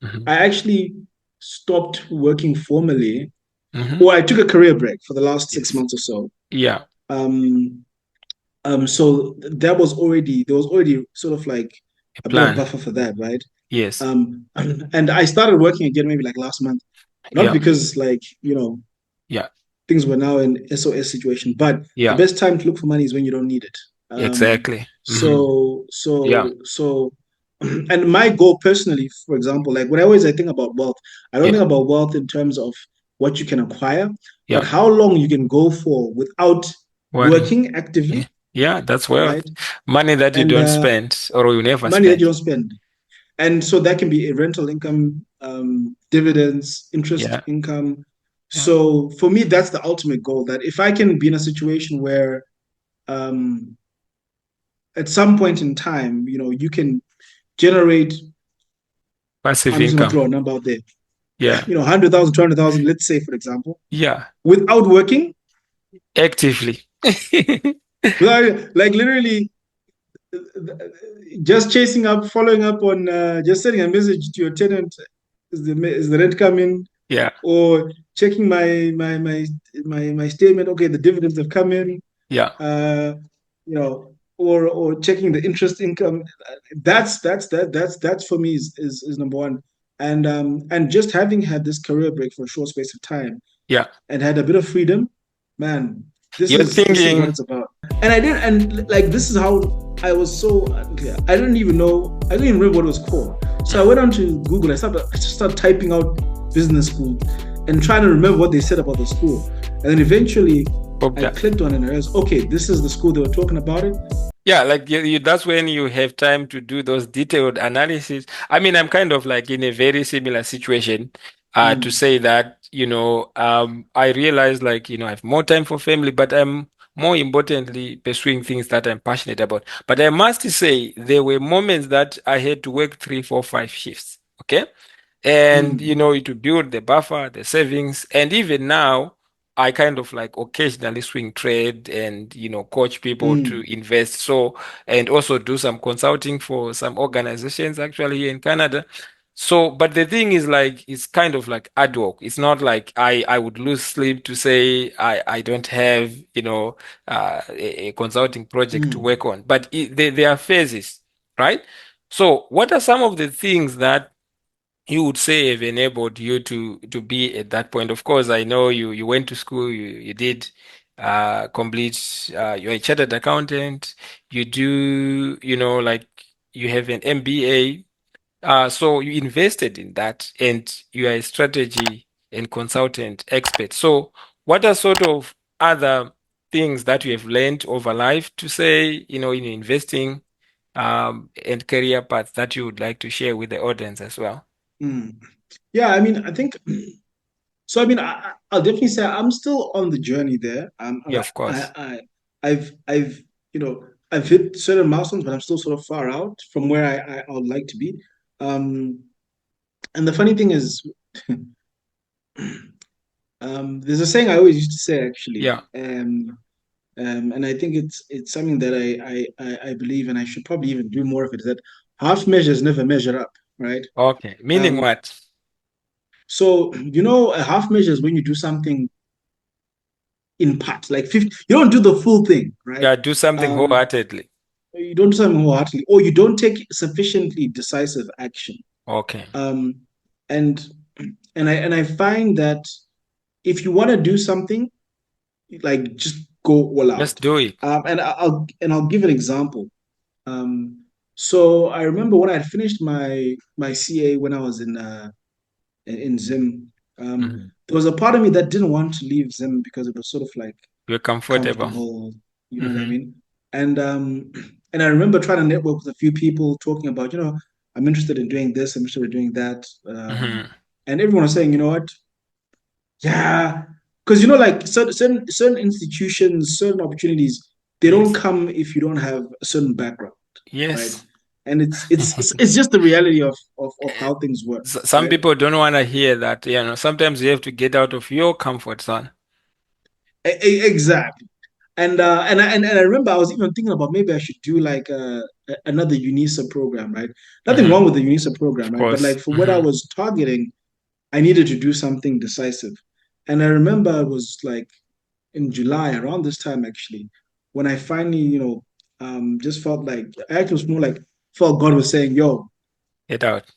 Hmm. I actually stopped working formally, Hmm. or I took a career break for the last six Yes. months or so. Yeah. Um, so there was already sort of like A a bit of plan. buffer for that, right? Yes. And I started working again maybe like last month, not Yeah. because like Yeah. things were now in SOS situation, but the Yeah. best time to look for money is when you don't need it. Exactly. Hmm. So Yeah. so so, and my goal personally, for example, like I think about wealth, I don't Yeah. think about wealth in terms of what you can acquire, but Yeah. how long you can go for without Working. working Yeah. actively, Yeah. That's wealth. right? Money that you And don't spend or you never money that spend. you don't spend. And so that can be a rental income, dividends, interest Yeah. income. Yeah. So for me, that's the ultimate goal. That if I can be in a situation where, um, at some point in time, you can generate. Passive I'm just going to income. throw a number out there. Yeah. 100,000, 200,000, let's say, for example, Yeah. without working, Actively. without like literally just chasing up, following up on, just sending a message to your tenant. Is the rent coming? Yeah. Or checking my statement. Okay, the dividends have come in. Yeah. Or checking the interest income. That's for me is number one. And just having had this career break for a short space of time Yeah. and had a bit of freedom, man, this You're is what thinking, it's about. And like this is how I was so unclear. I don't even remember what it was called. So I went on to Google. I just started typing out business school and trying to remember what they said about the school. And then eventually Hope I that. clicked on it and I realized, okay, this is the school they were talking about it. Yeah, like that's when you have time to do those detailed analysis. I mean, I'm kind of like in a very similar situation, to Mm, say that, I realize like, I have more time for family, but I'm more importantly pursuing things that I'm passionate about. But I must say, there were moments that I had to work 3, 4, 5 shifts. Okay. And mm, to build the buffer, the savings, and even now I kind of like occasionally swing trade and coach people to mm, invest. So, and also do some consulting for some organizations actually here in Canada. So, but the thing is like it's kind of like ad hoc. It's not like I would lose sleep to say I don't have a consulting project to mm, work on. But there are phases, right? So, what are some of the things that you would say have enabled you to be at that point? Of course, I know you went to school, you did complete, you're a chartered accountant, you do, like you have an MBA, so you invested in that and you are a strategy and consultant expert. So what are sort of other things that you have learned over life to say, in investing and career paths that you would like to share with the audience as well? mm. Yeah, I mean, I think so. I mean, I'll definitely say I'm still on the journey there. Yeah, of course. I've, I've hit certain milestones, but I'm still sort of far out from where I would like to be. Um, and the funny thing is, there's a saying I always used to say actually, Yeah. and I think it's something that I believe, and I should probably even do more of it. Is that half measures never measure up, right? Okay. Meaning Um, what? so a half measure is when you do something in part, like 50, you don't do the full thing, right? Yeah, do something Um, wholeheartedly. you don't do something wholeheartedly, or you don't take sufficiently decisive action. Okay. Um, and and I find that if you want to do something, like just go all Just out. do it. I'll give an example. So I remember when I had finished my CA when I was in Zim. Mhm. There was a part of me that didn't want to leave Zim because it was sort of like You're comfortable. comfortable, you know what I Hmm. mean? And and I remember trying to network with a few people talking about, I'm interested in doing this, I'm interested in doing that. Hmm. And everyone was saying, you know what? Yeah, because like certain institutions, certain opportunities, they don't Yes. come if you don't have a certain background, right? Yes. And it's just the reality of how things work, Some right? people don't want to hear that. Sometimes you have to get out of your comfort zone. Exactly. And I remember I was even thinking about maybe I should do like another UNISA program, right? Nothing Hmm. wrong with the UNISA program, Of right? But course. like for what I Hmm. was targeting, I needed to do something decisive. And I remember it was like in July, around this time actually, when I finally, just felt like actually it was more like felt God was saying, "Yo, Get out.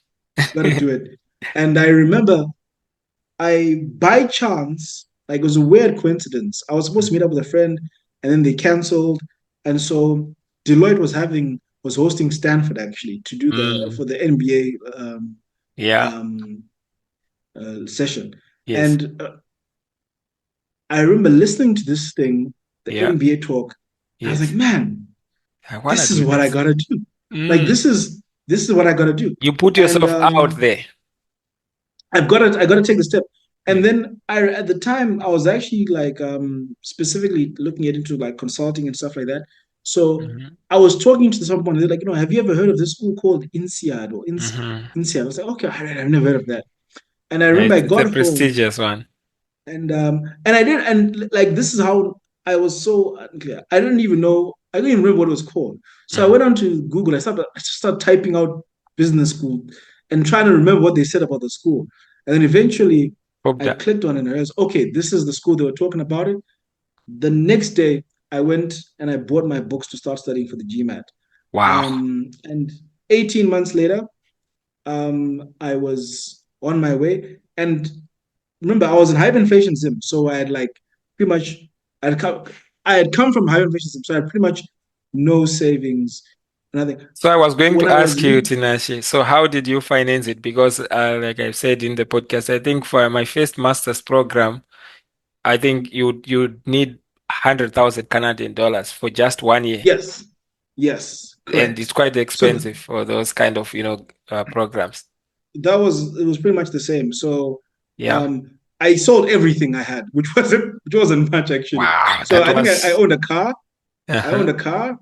got to do it." And I remember I by chance, like it was a weird coincidence. I was supposed to meet up with a friend, and then they canceled, and so Deloitte was hosting Stanford actually to do the Mm. for the NBA Yeah. um, session, Yes. and I remember listening to this thing, the Yeah. NBA talk. I was like, Yes. man, I want to this is do what I this. gotta do. Like Mm. this is what I gotta do, You put and yourself out there. I gotta take the step. And Yes. then I at the time I was actually like specifically looking at into like consulting and stuff like that. So Hmm. I was talking to someone, and they're like, have you ever heard of this school called INSEAD or Hmm. INSEAD? I was like, okay, I've never heard of that. And I Yeah, remember I it's a got home prestigious one. and I did and like this is how I was so unclear. I didn't even remember what it was called. So I Hmm. went on to Google. I started typing out business school and trying to remember what they said about the school. And then eventually Hope I that. clicked on it and I realized, okay, this is the school they were talking about it. The next day I went and I bought my books to start studying for the GMAT. Wow. And 18 months later, I was on my way. And remember, I was in hyperinflation sim, so I had like pretty much I had come from hyperinflation sim, so I had pretty much no savings. And I think So I was going when to I was ask you, leaving, Tinashe, so how did you finance it? Because like I said in the podcast, I think for my first master's program, I think you'd need 100,000 Canadian dollars for just 1 year. yes, yes, And it's correct. quite So expensive for those kind of, programs. that was it was pretty much the same. So Yeah. I sold everything I had, which wasn't much actually. Wow, So that I think I was owned a car. I uh-huh. owned a car.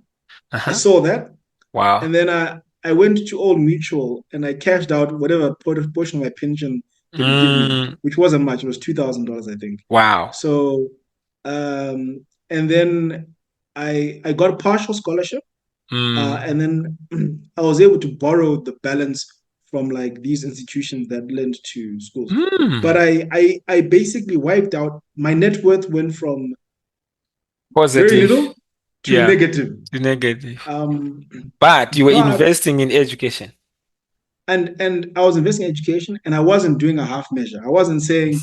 I Uh-huh. sold that, Wow. and then I went to Old Mutual and I cashed out whatever portion of my pension they would give me, Mm, which wasn't much. It was $2,000, I think. wow. So and then I got a partial scholarship. Mm, And then I was able to borrow the balance from like these institutions that lend to schools. But mm. I basically wiped out my net worth went from very Positive. little to Yeah. negative. To negative. Um, But you were but investing in education. and I was investing in education and I wasn't doing a half measure. I wasn't saying,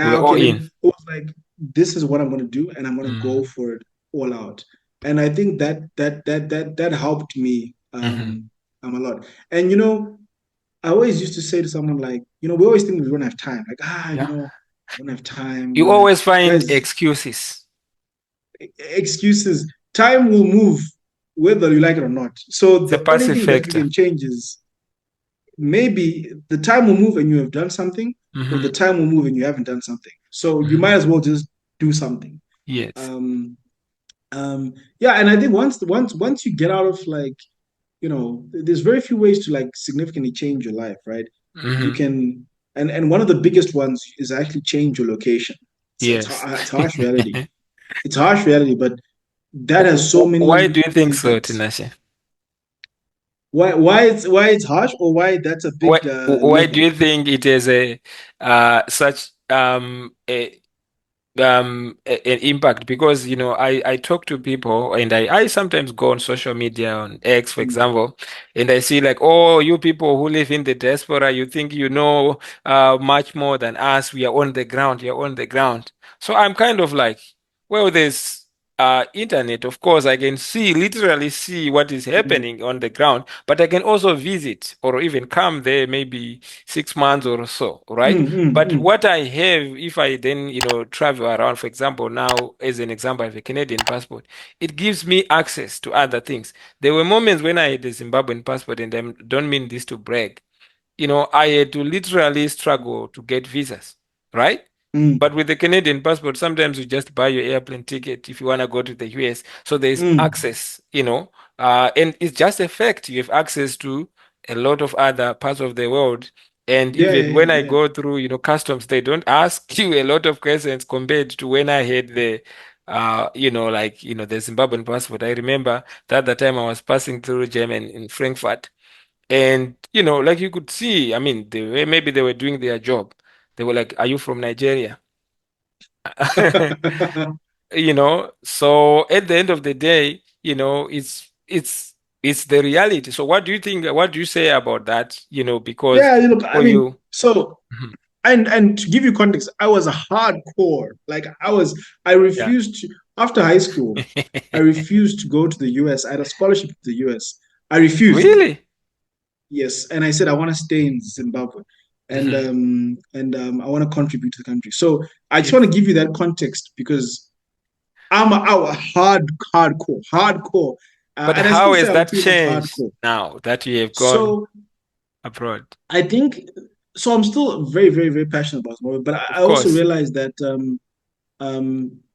You yeah, were all okay, let me. in. It was like this is what I'm gonna do and I'm gonna go Mm, for it all out. And I think that helped me hmm. a lot. And I always used to say to someone like, we always think we don't have time. Like, Yeah. I don't have time. You We're like, always find guys, excuses. excuses. Time will move whether you like it or not. So It's a the only passive thing that we factor. can change is maybe the time will move and you have done something, or Hmm. the time will move and you haven't done something. So you might Hmm. as well just do something. Yes. Um, yeah, and I think once you get out of like, there's very few ways to like significantly change your life, right? You Hmm. can, and one of the biggest ones is actually change your location. Yes. It's harsh reality. It's harsh reality, but that has so Why many do you think so, impacts. Tinashe? Why it's harsh, or why that's a Why big why do level. you think it is a such an impact? Because I talk to people, and I sometimes go on social media on X, for Mm, example, and I see like, oh, you people who live in the diaspora, you think you know much more than us. We are on the ground. You're on the ground. So I'm kind of like, well, there's internet. Of course, I can literally see what is mm, happening on the ground, but I can also visit or even come there maybe 6 months or so, right? mm, mm, But mm, what I have, if I then, travel around, for example, now, as an example, I have a Canadian passport, it gives me access to other things. There were moments when I had a Zimbabwean passport, and I don't mean this to brag. I had to literally struggle to get visas, right? But mm, with the Canadian passport, sometimes you just buy your airplane ticket if you want to go to the US. So there's mm. access, and it's just a fact. You have access to a lot of other parts of the world. And Yeah, even yeah, when I yeah, go through, customs, they don't ask you a lot of questions compared to when I had the Zimbabwean passport. I remember that the time I was passing through Germany in Frankfurt. And, like you could see, I mean, maybe they were doing their job. They were like, "Are you from Nigeria?" yeah. So at the end of the day, it's the reality. So what do you think? What do you say about that? Because Yeah, look, I for mean, you, so mhm, and to give you context, I was a hardcore. Like I yeah. refused to after high school, I refused to go to the US. I had a scholarship to the US. I refused. Really? Yes, and I said I want to stay in Zimbabwe, and Hmm. I want to contribute to the country. So I just want Yes. to give you that context because I'm a hardcore, But and I how still say has I'm that pretty much changed hardcore. now that you have gone So abroad? I think so. I'm still very, very, very passionate about Zimbabwe, but I Of also course. realize that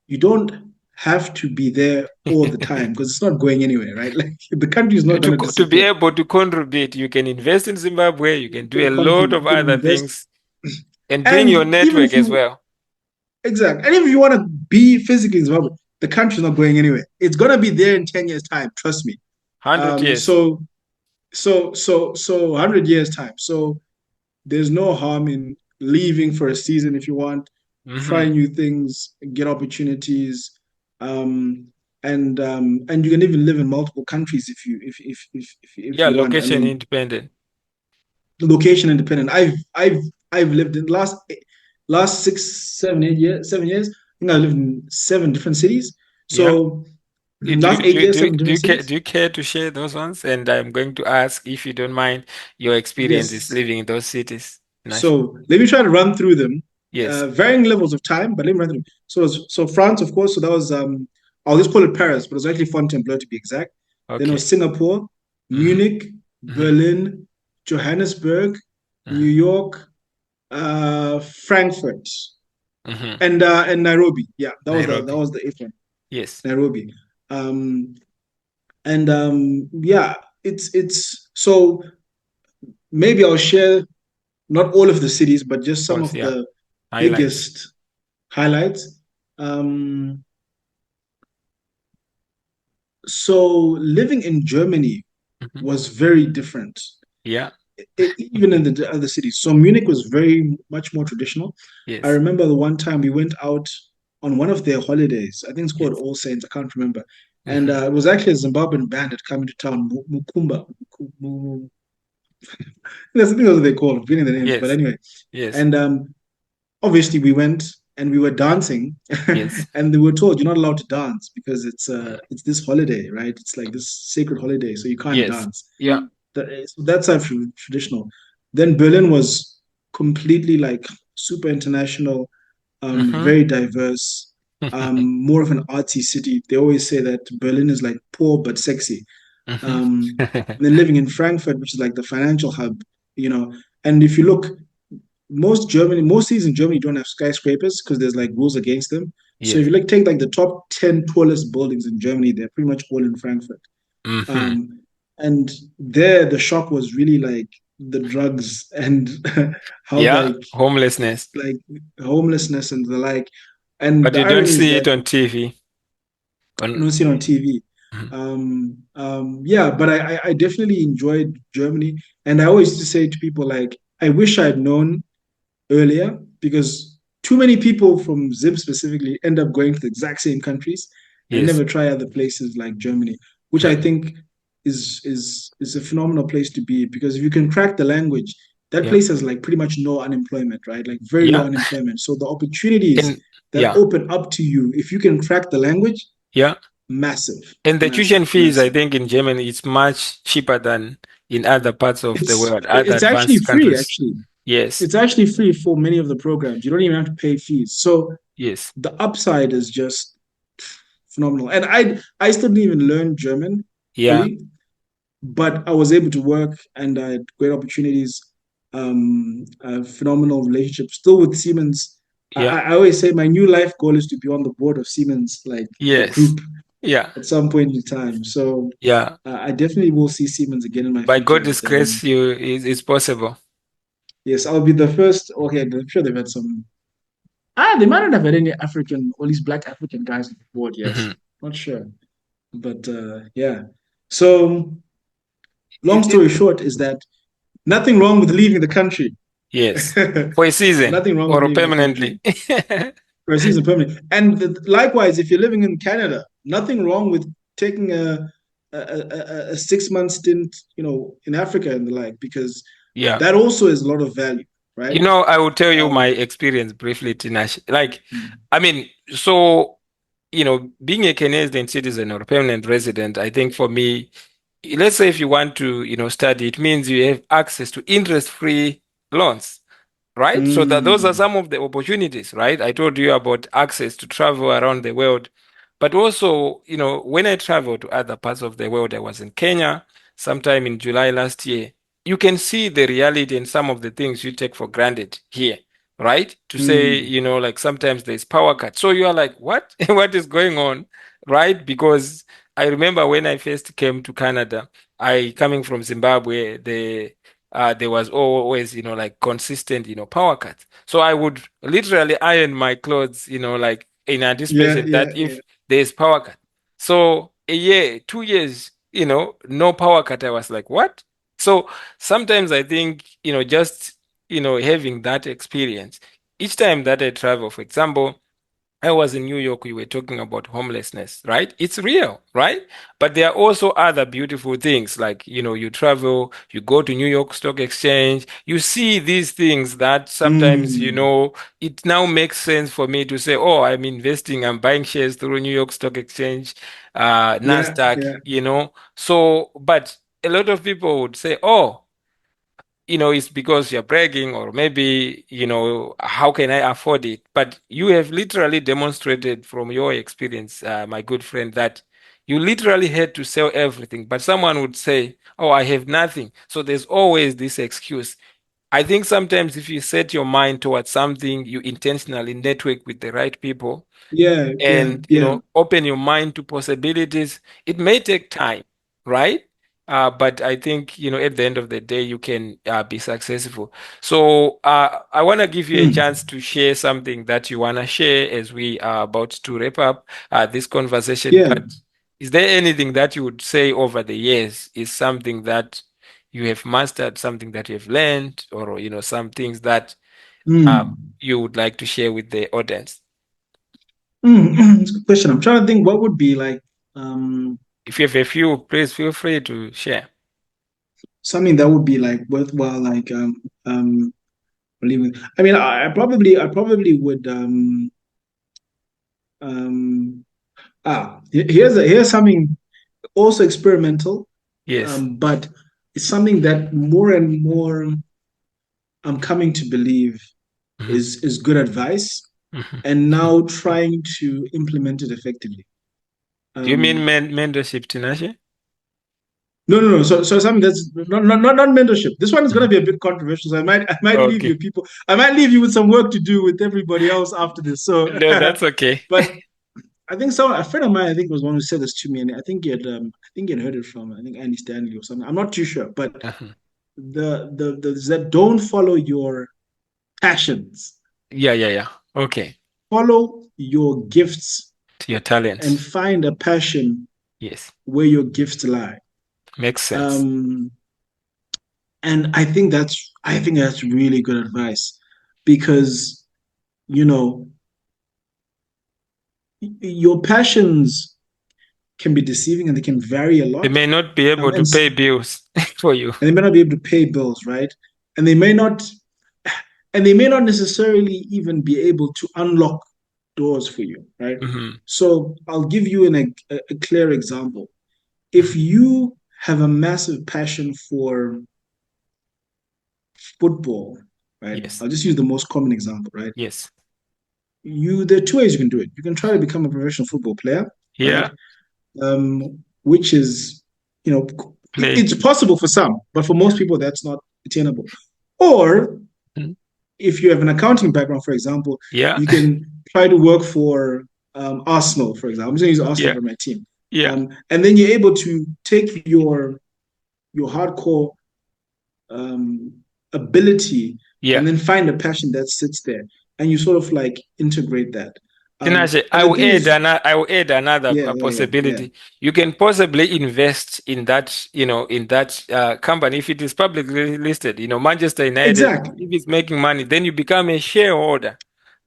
you don't have to be there all the time because it's not going anywhere, right? Like the country is not going to To be disappear. able to contribute, you can invest in Zimbabwe, you You can do a can lot contribute, of you can other invest, things and bring your and even network if as you well. exactly, and if you want to be physically in Zimbabwe, the country's not going anywhere. It's gonna be there in 10 years' time. Trust me. 100 Um, years. so so 100 years time. So there's no harm in leaving for a season if you want, try Hmm. new things, get opportunities, um, and you can even live in multiple countries if Yeah, you want. I location mean, independent. location independent. I've lived in last 6, 7, 8 years, 7 years. I think I lived in 7 different cities. Yeah. So Last 8 years, seven Do different you care, cities. do you care to share those ones? And I'm going to ask if you don't mind your experiences Yes. living in those cities, Nash. So let me try to run through them, Yes. varying levels of time, but let me run through. So France, of course. So that was I'll just call it Paris, but it was actually Fontainebleau to be exact. Then it was Okay. Singapore, Mm-hmm. Munich, Mm-hmm. Berlin, Johannesburg, New Mm-hmm. York, Frankfurt, Mm-hmm. and Nairobi. Yeah, that Nairobi. was the eighth one, Yes. Nairobi. Um, and yeah, it's so maybe I'll share not all of the cities, but just Of some course. of Yeah. the Highlights. biggest highlights. Um, so living in Germany Mm-hmm. was very different, Yeah. even in the other cities. So Munich was very much more traditional. I Yes. remember the one time we went out on one of their holidays. I think it's called Yes. All Saints. I can't remember. And Mm-hmm. it was actually a Zimbabwean band that came to town, Mukumba. I think that's what they call, I'm forgetting the names. But Yes. anyway, Yes. and obviously we went and we were dancing Yes. and they were told you're not allowed to dance because it's this holiday, right? It's like this sacred holiday, so you can't Yes. dance. Yeah. So that's our traditional. Then Berlin was completely like super international, Mm-hmm. very diverse, more of an artsy city. They always say that Berlin is like poor but sexy. um, Mm-hmm. and then living in Frankfurt, which is like the financial hub, you know. And if you look, most cities in Germany don't have skyscrapers because there's like rules against them. So if Yes. you like take like the top 10 tallest buildings in Germany, they're pretty much all in Frankfurt. Mm-hmm. Um, and there, the shock was really like the drugs and how Yeah. Homelessness. like homelessness and the like. And But the you don't irony is see that it on TV. you On. don't see it on TV. Mhm. Yeah, but I definitely enjoyed Germany, and I always used to say to people like, I wish I had known earlier because too many people from Zim specifically end up going to the exact same countries and Yes. never try other places like Germany, which I Mm. think is a phenomenal place to be because if you can crack the language, that Yeah. place has like pretty much no unemployment, right? Like very low Yeah. unemployment. So the opportunities And that yeah. open up to you if you can crack the language, Yeah. massive, And the tuition massive, fees, I massive. think, in Germany is much cheaper than in other parts of the world, other It's actually advanced free, countries. actually. Yes. It's actually free for many of the programs. You don't even have to pay fees. So Yes. the upside is just phenomenal. And I still didn't even learn German Yeah. fully, but I was able to work and I had great opportunities, a phenomenal relationship still with Siemens. Yeah. I always say my new life goal is to be on the board of Siemens, like the Yes. group Yeah. at some point in time. So Yeah. I definitely will see Siemens again in my By future. God's But grace, it's possible. yes, I'll be the first. Okay, I'm sure they've had some. They might not have had any African, or at least Black African guys on the board yet. Mhm. Not sure. But yeah. So long It, story it, short is that nothing wrong with leaving the country. yes. For a season Nothing wrong with or leaving the country permanently. for a season permanent. And likewise, if you're living in Canada, nothing wrong with taking a 6 month stint, in Africa and the like, because Yeah. that also is a lot of value, right? I will tell you my Um, experience briefly, Tinashe. Like, I mean, so, being a Canadian citizen or permanent resident, I think for me, let's say if you want to, study, it means you have access to interest-free loans, right? So that those are mm, some of the opportunities, right? I told you about access to travel around the world, but also, when I travel to other parts of the world, I was in Kenya sometime in July last year. You can see the reality and some of the things you take for granted here, right? To say, mm, like sometimes there's power cut. So you are like, what? What is going on? Right? Because I remember when I first came to Canada, I coming from Zimbabwe, there was always, like consistent, power cuts. So I would literally iron my clothes, like in yeah, anticipation yeah, that yeah. if there's power cut. So a year, 2 years, no power cut. I was like, what? So sometimes I think, just, having that experience, each time that I travel, for example, I was in New York, we were talking about homelessness, right? It's real, right? But there are also other beautiful things like, you travel, you go to New York Stock Exchange, you see these things that sometimes, Mm. it now makes sense for me to say, oh, I'm investing, I'm buying shares through New York Stock Exchange, Yeah, NASDAQ, yeah, So, but a lot of people would say, oh, it's because you're bragging, or maybe, how can I afford it? But you have literally demonstrated from your experience, my good friend, that you literally had to sell everything. But someone would say, oh, I have nothing. So there's always this excuse. I think sometimes if you set your mind towards something, you intentionally network with the right people yeah, yeah, and yeah. open your mind to possibilities. It may take time, right? But I think at the end of the day you can be successful. So I want to give you a Mm. chance to share something that you want to share as we are about to wrap up this conversation. Yeah. But is there anything that you would say over the years is something that you have mastered, something that you have learned, or some things that uh, Mm. you would like to share with the audience? It's a good question. I'm trying to think what would be like um If you have a few, please feel free to share. something that would be like worthwhile, like believing. I mean, I probably would um here's something also experimental, Yes. but it's something that more and more I'm coming to believe Mhm. is good advice, Mhm. and now trying to implement it effectively. Do you mean Um, mentorship, Tinashe? no. So something that's not mentorship. This one is going to Mhm. be a bit controversial. So I might leave you Okay. people. I might leave you with some work to do with everybody else after this. So, No, that's okay. but I think a friend of mine, I think was one who said this to me, and I think he had heard it from I think Andy Stanley or something. I'm not too sure, but Uh-huh. the that don't follow your passions, Yeah, yeah, yeah. Okay. follow your gifts, To your and talents. find a passion Yes. where your gifts lie. Makes sense. Um, and I think that's really good advice because you know your passions can be deceiving and they can vary a They lot. may not be able to And pay bills for you. they may not be able to pay bills, right? And they may not necessarily even be able to unlock doors for you, right? Hmm. So I'll give you a clear example. If Hmm. you have a massive passion for football, right? Yes. I'll just use the most common example, right? Yes. There are two ways you can do it. You can try to become a professional football player, right? Yeah. Which is, you know, Play. it's possible for some, but for most people, that's not attainable. Or Mhm. if you have an accounting background, for example, Yeah. you can try to work for Arsenal, for example. I'm just going to use Arsenal Yeah. for my team. Yeah. And then you're able to take your hardcore um, ability Yeah. and then find a passion that sits there, and you sort of like integrate that. Tinashe, And the thing is, I will add another yeah. possibility. You can possibly invest in that, in that company if it is publicly listed. Manchester United, Exactly, if it's making money, then you become a shareholder,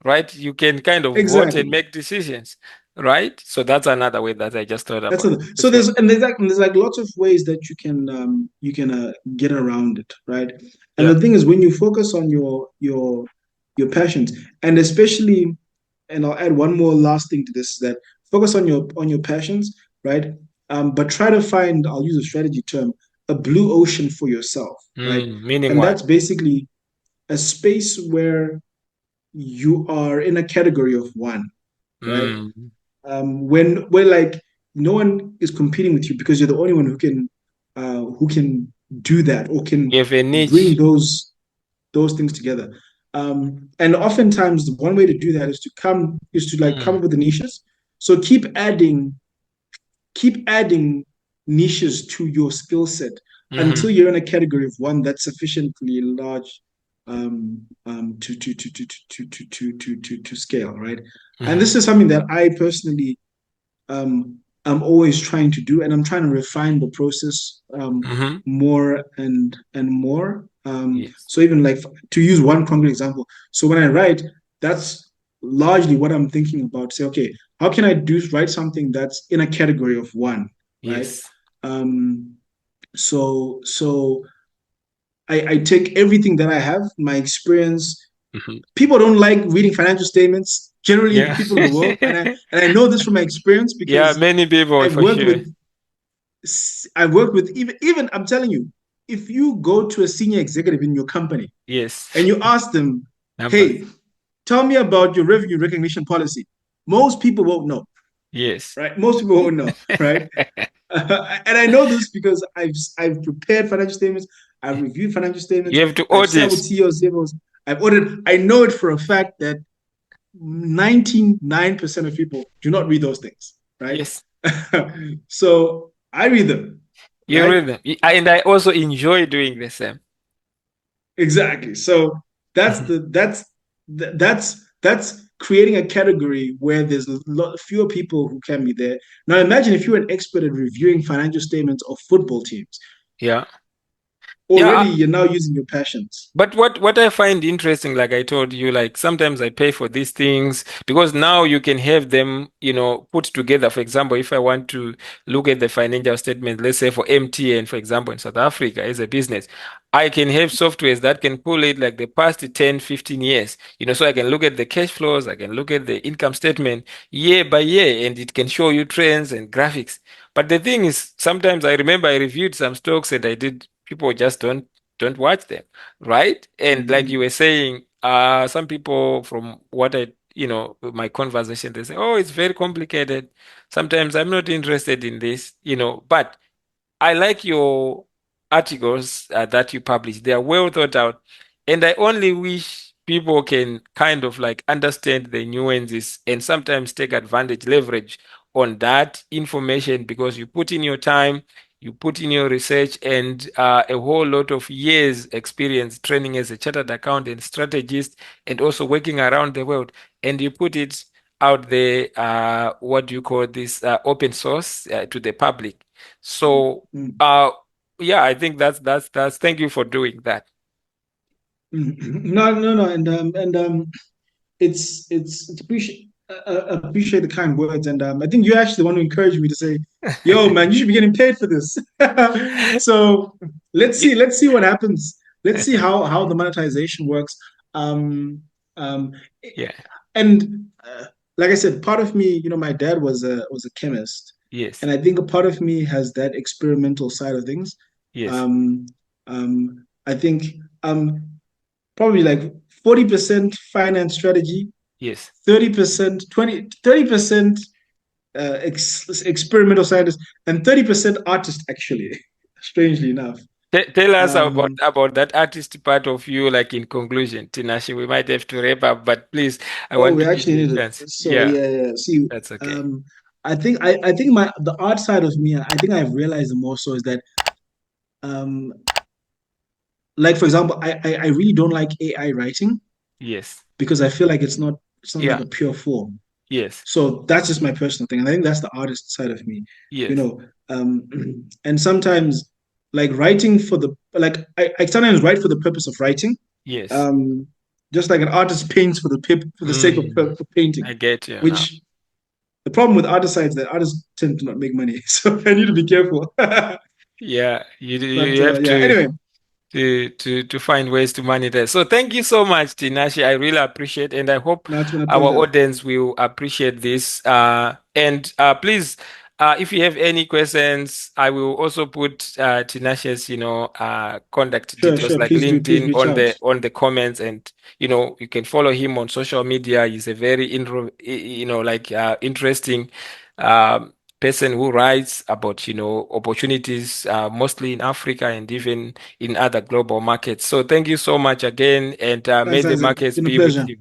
right? You can kind of vote and exactly. make decisions, right? So that's another way that I just thought That's about. a, so That's what. there's like lots of ways that you can get around it, right? And Yeah. the thing is, when you focus on your passions, and especially, and I'll add one more last thing to this, is that focus on your passions, right? But try to find, I'll use a strategy term, a blue ocean for yourself, right? Meaning And what? that's basically a space where you are in a category of one, right? Mm, When where like no one is competing with you because you're the only one who can do that or you can have a bring niche. those things together. And oftentimes the one way to do that is to like come Mm, up with the niches. So keep adding niches to your skill set until hmm you're in a category of one that's sufficiently large to scale, right? And hmm this is something that I personally I'm always trying to do, and I'm trying to refine the process hmm more and more. Yes. So even like to use one concrete example, so when I write, that's largely what I'm thinking about. Say, okay, how can I do write something that's in a category of one, right? Yes. Um, so I take everything that I have, my experience. Mhm. People don't like reading financial statements, generally Yeah. people in the world, and I know this from my experience Yeah, because many people I've for worked sure. with I've worked with even I'm telling you, if you go to a senior executive in your company and Yes. you ask them, Numbers. hey, tell me about your revenue recognition policy, most people won't know, Yes. right? Most people won't know, right? And I know this because I've prepared financial statements, I've reviewed financial statements, You have to I've sat with audit. CEOs, CFOs, I've audited. I know it for a fact that 99% of people do not read those things, right? Yes. So I read them, You right? read them. And I also enjoy doing the same. Exactly. So that's Mhm. the that's creating a category where there's a lot fewer people who can be there. Now imagine if you're an expert at reviewing financial statements of football teams. Yeah. Yeah. Already you're now using your passions. But what I find interesting, like I told you, like sometimes I pay for these things because now you can have them, put together. For example, if I want to look at the financial statement, let's say for MTN, for example, in South Africa as a business, I can have softwares that can pull it like the past 10, 15 years, so I can look at the cash flows, I can look at the income statement year by year, and it can show you trends and graphics. But the thing is, sometimes I remember I reviewed some stocks and people just don't watch them, right? And like you Mhm. were saying, some people from what my conversation, they say, oh, it's very complicated. Sometimes I'm not interested in this, but I like your articles that you publish. They are well thought out. And I only wish people can kind of like understand the nuances and sometimes take advantage, leverage on that information because you put in your time, you put in your research and a whole lot of years experience training as a chartered accountant, strategist, and also working around the world. And you put it out there, what do you call this, open source to the public. So, Mhm. yeah, I think that's. Thank you for doing that. Mhm. No, no, no, and it's appreciate the kind words, and I think you actually want to encourage me to say, "Yo, man, you should be getting paid for this." So Ye- let's see what happens. Let's see how the monetization works. Um, um, Yeah. and like I said, part of me, my dad was a chemist, Yes. and I think a part of me has that experimental side of things. Yes. Um, I think probably like 40% finance strategy, Yes. 30%, 30% experimental scientist, and 30% artist, actually, strangely enough. Tell us about Um, that artist part of you, like in conclusion, Tinashe. We might have to wrap up, but please, I oh, want we to give actually you a need it. chance. So Yeah, yeah, yeah. See, that's okay. um, I think the art side of me, I think I've realized more so is that um, like for example, I really don't like AI writing Yes. because I feel like it's not like Yeah. a pure form. Yes. So that's just my personal thing. And I think that's the artist side of me, you Yes. know. Um, and sometimes like writing for the like I sometimes write for the purpose of writing. Yes. Um, just like an artist paints for for the sake of Mm, for painting, I get you now. which the problem with artist sides is that artists tend to not make money. So I need to be careful. But Yeah, you have yeah, to anyway, to find ways to monetize. So thank you so much, Tinashe. I really appreciate, and I hope no, it's been a our pleasure. audience will appreciate this. And please, if you have any questions, I will also put Tinashe's, contact Sure, details sure. like Please LinkedIn reach out. on the comments, and you can follow him on social media. He's a very interesting. Um, Person who writes about opportunities mostly in Africa and even in other global markets. So thank you so much again, and may Thanks, the Isaac. It's markets been a be with pleasure. you.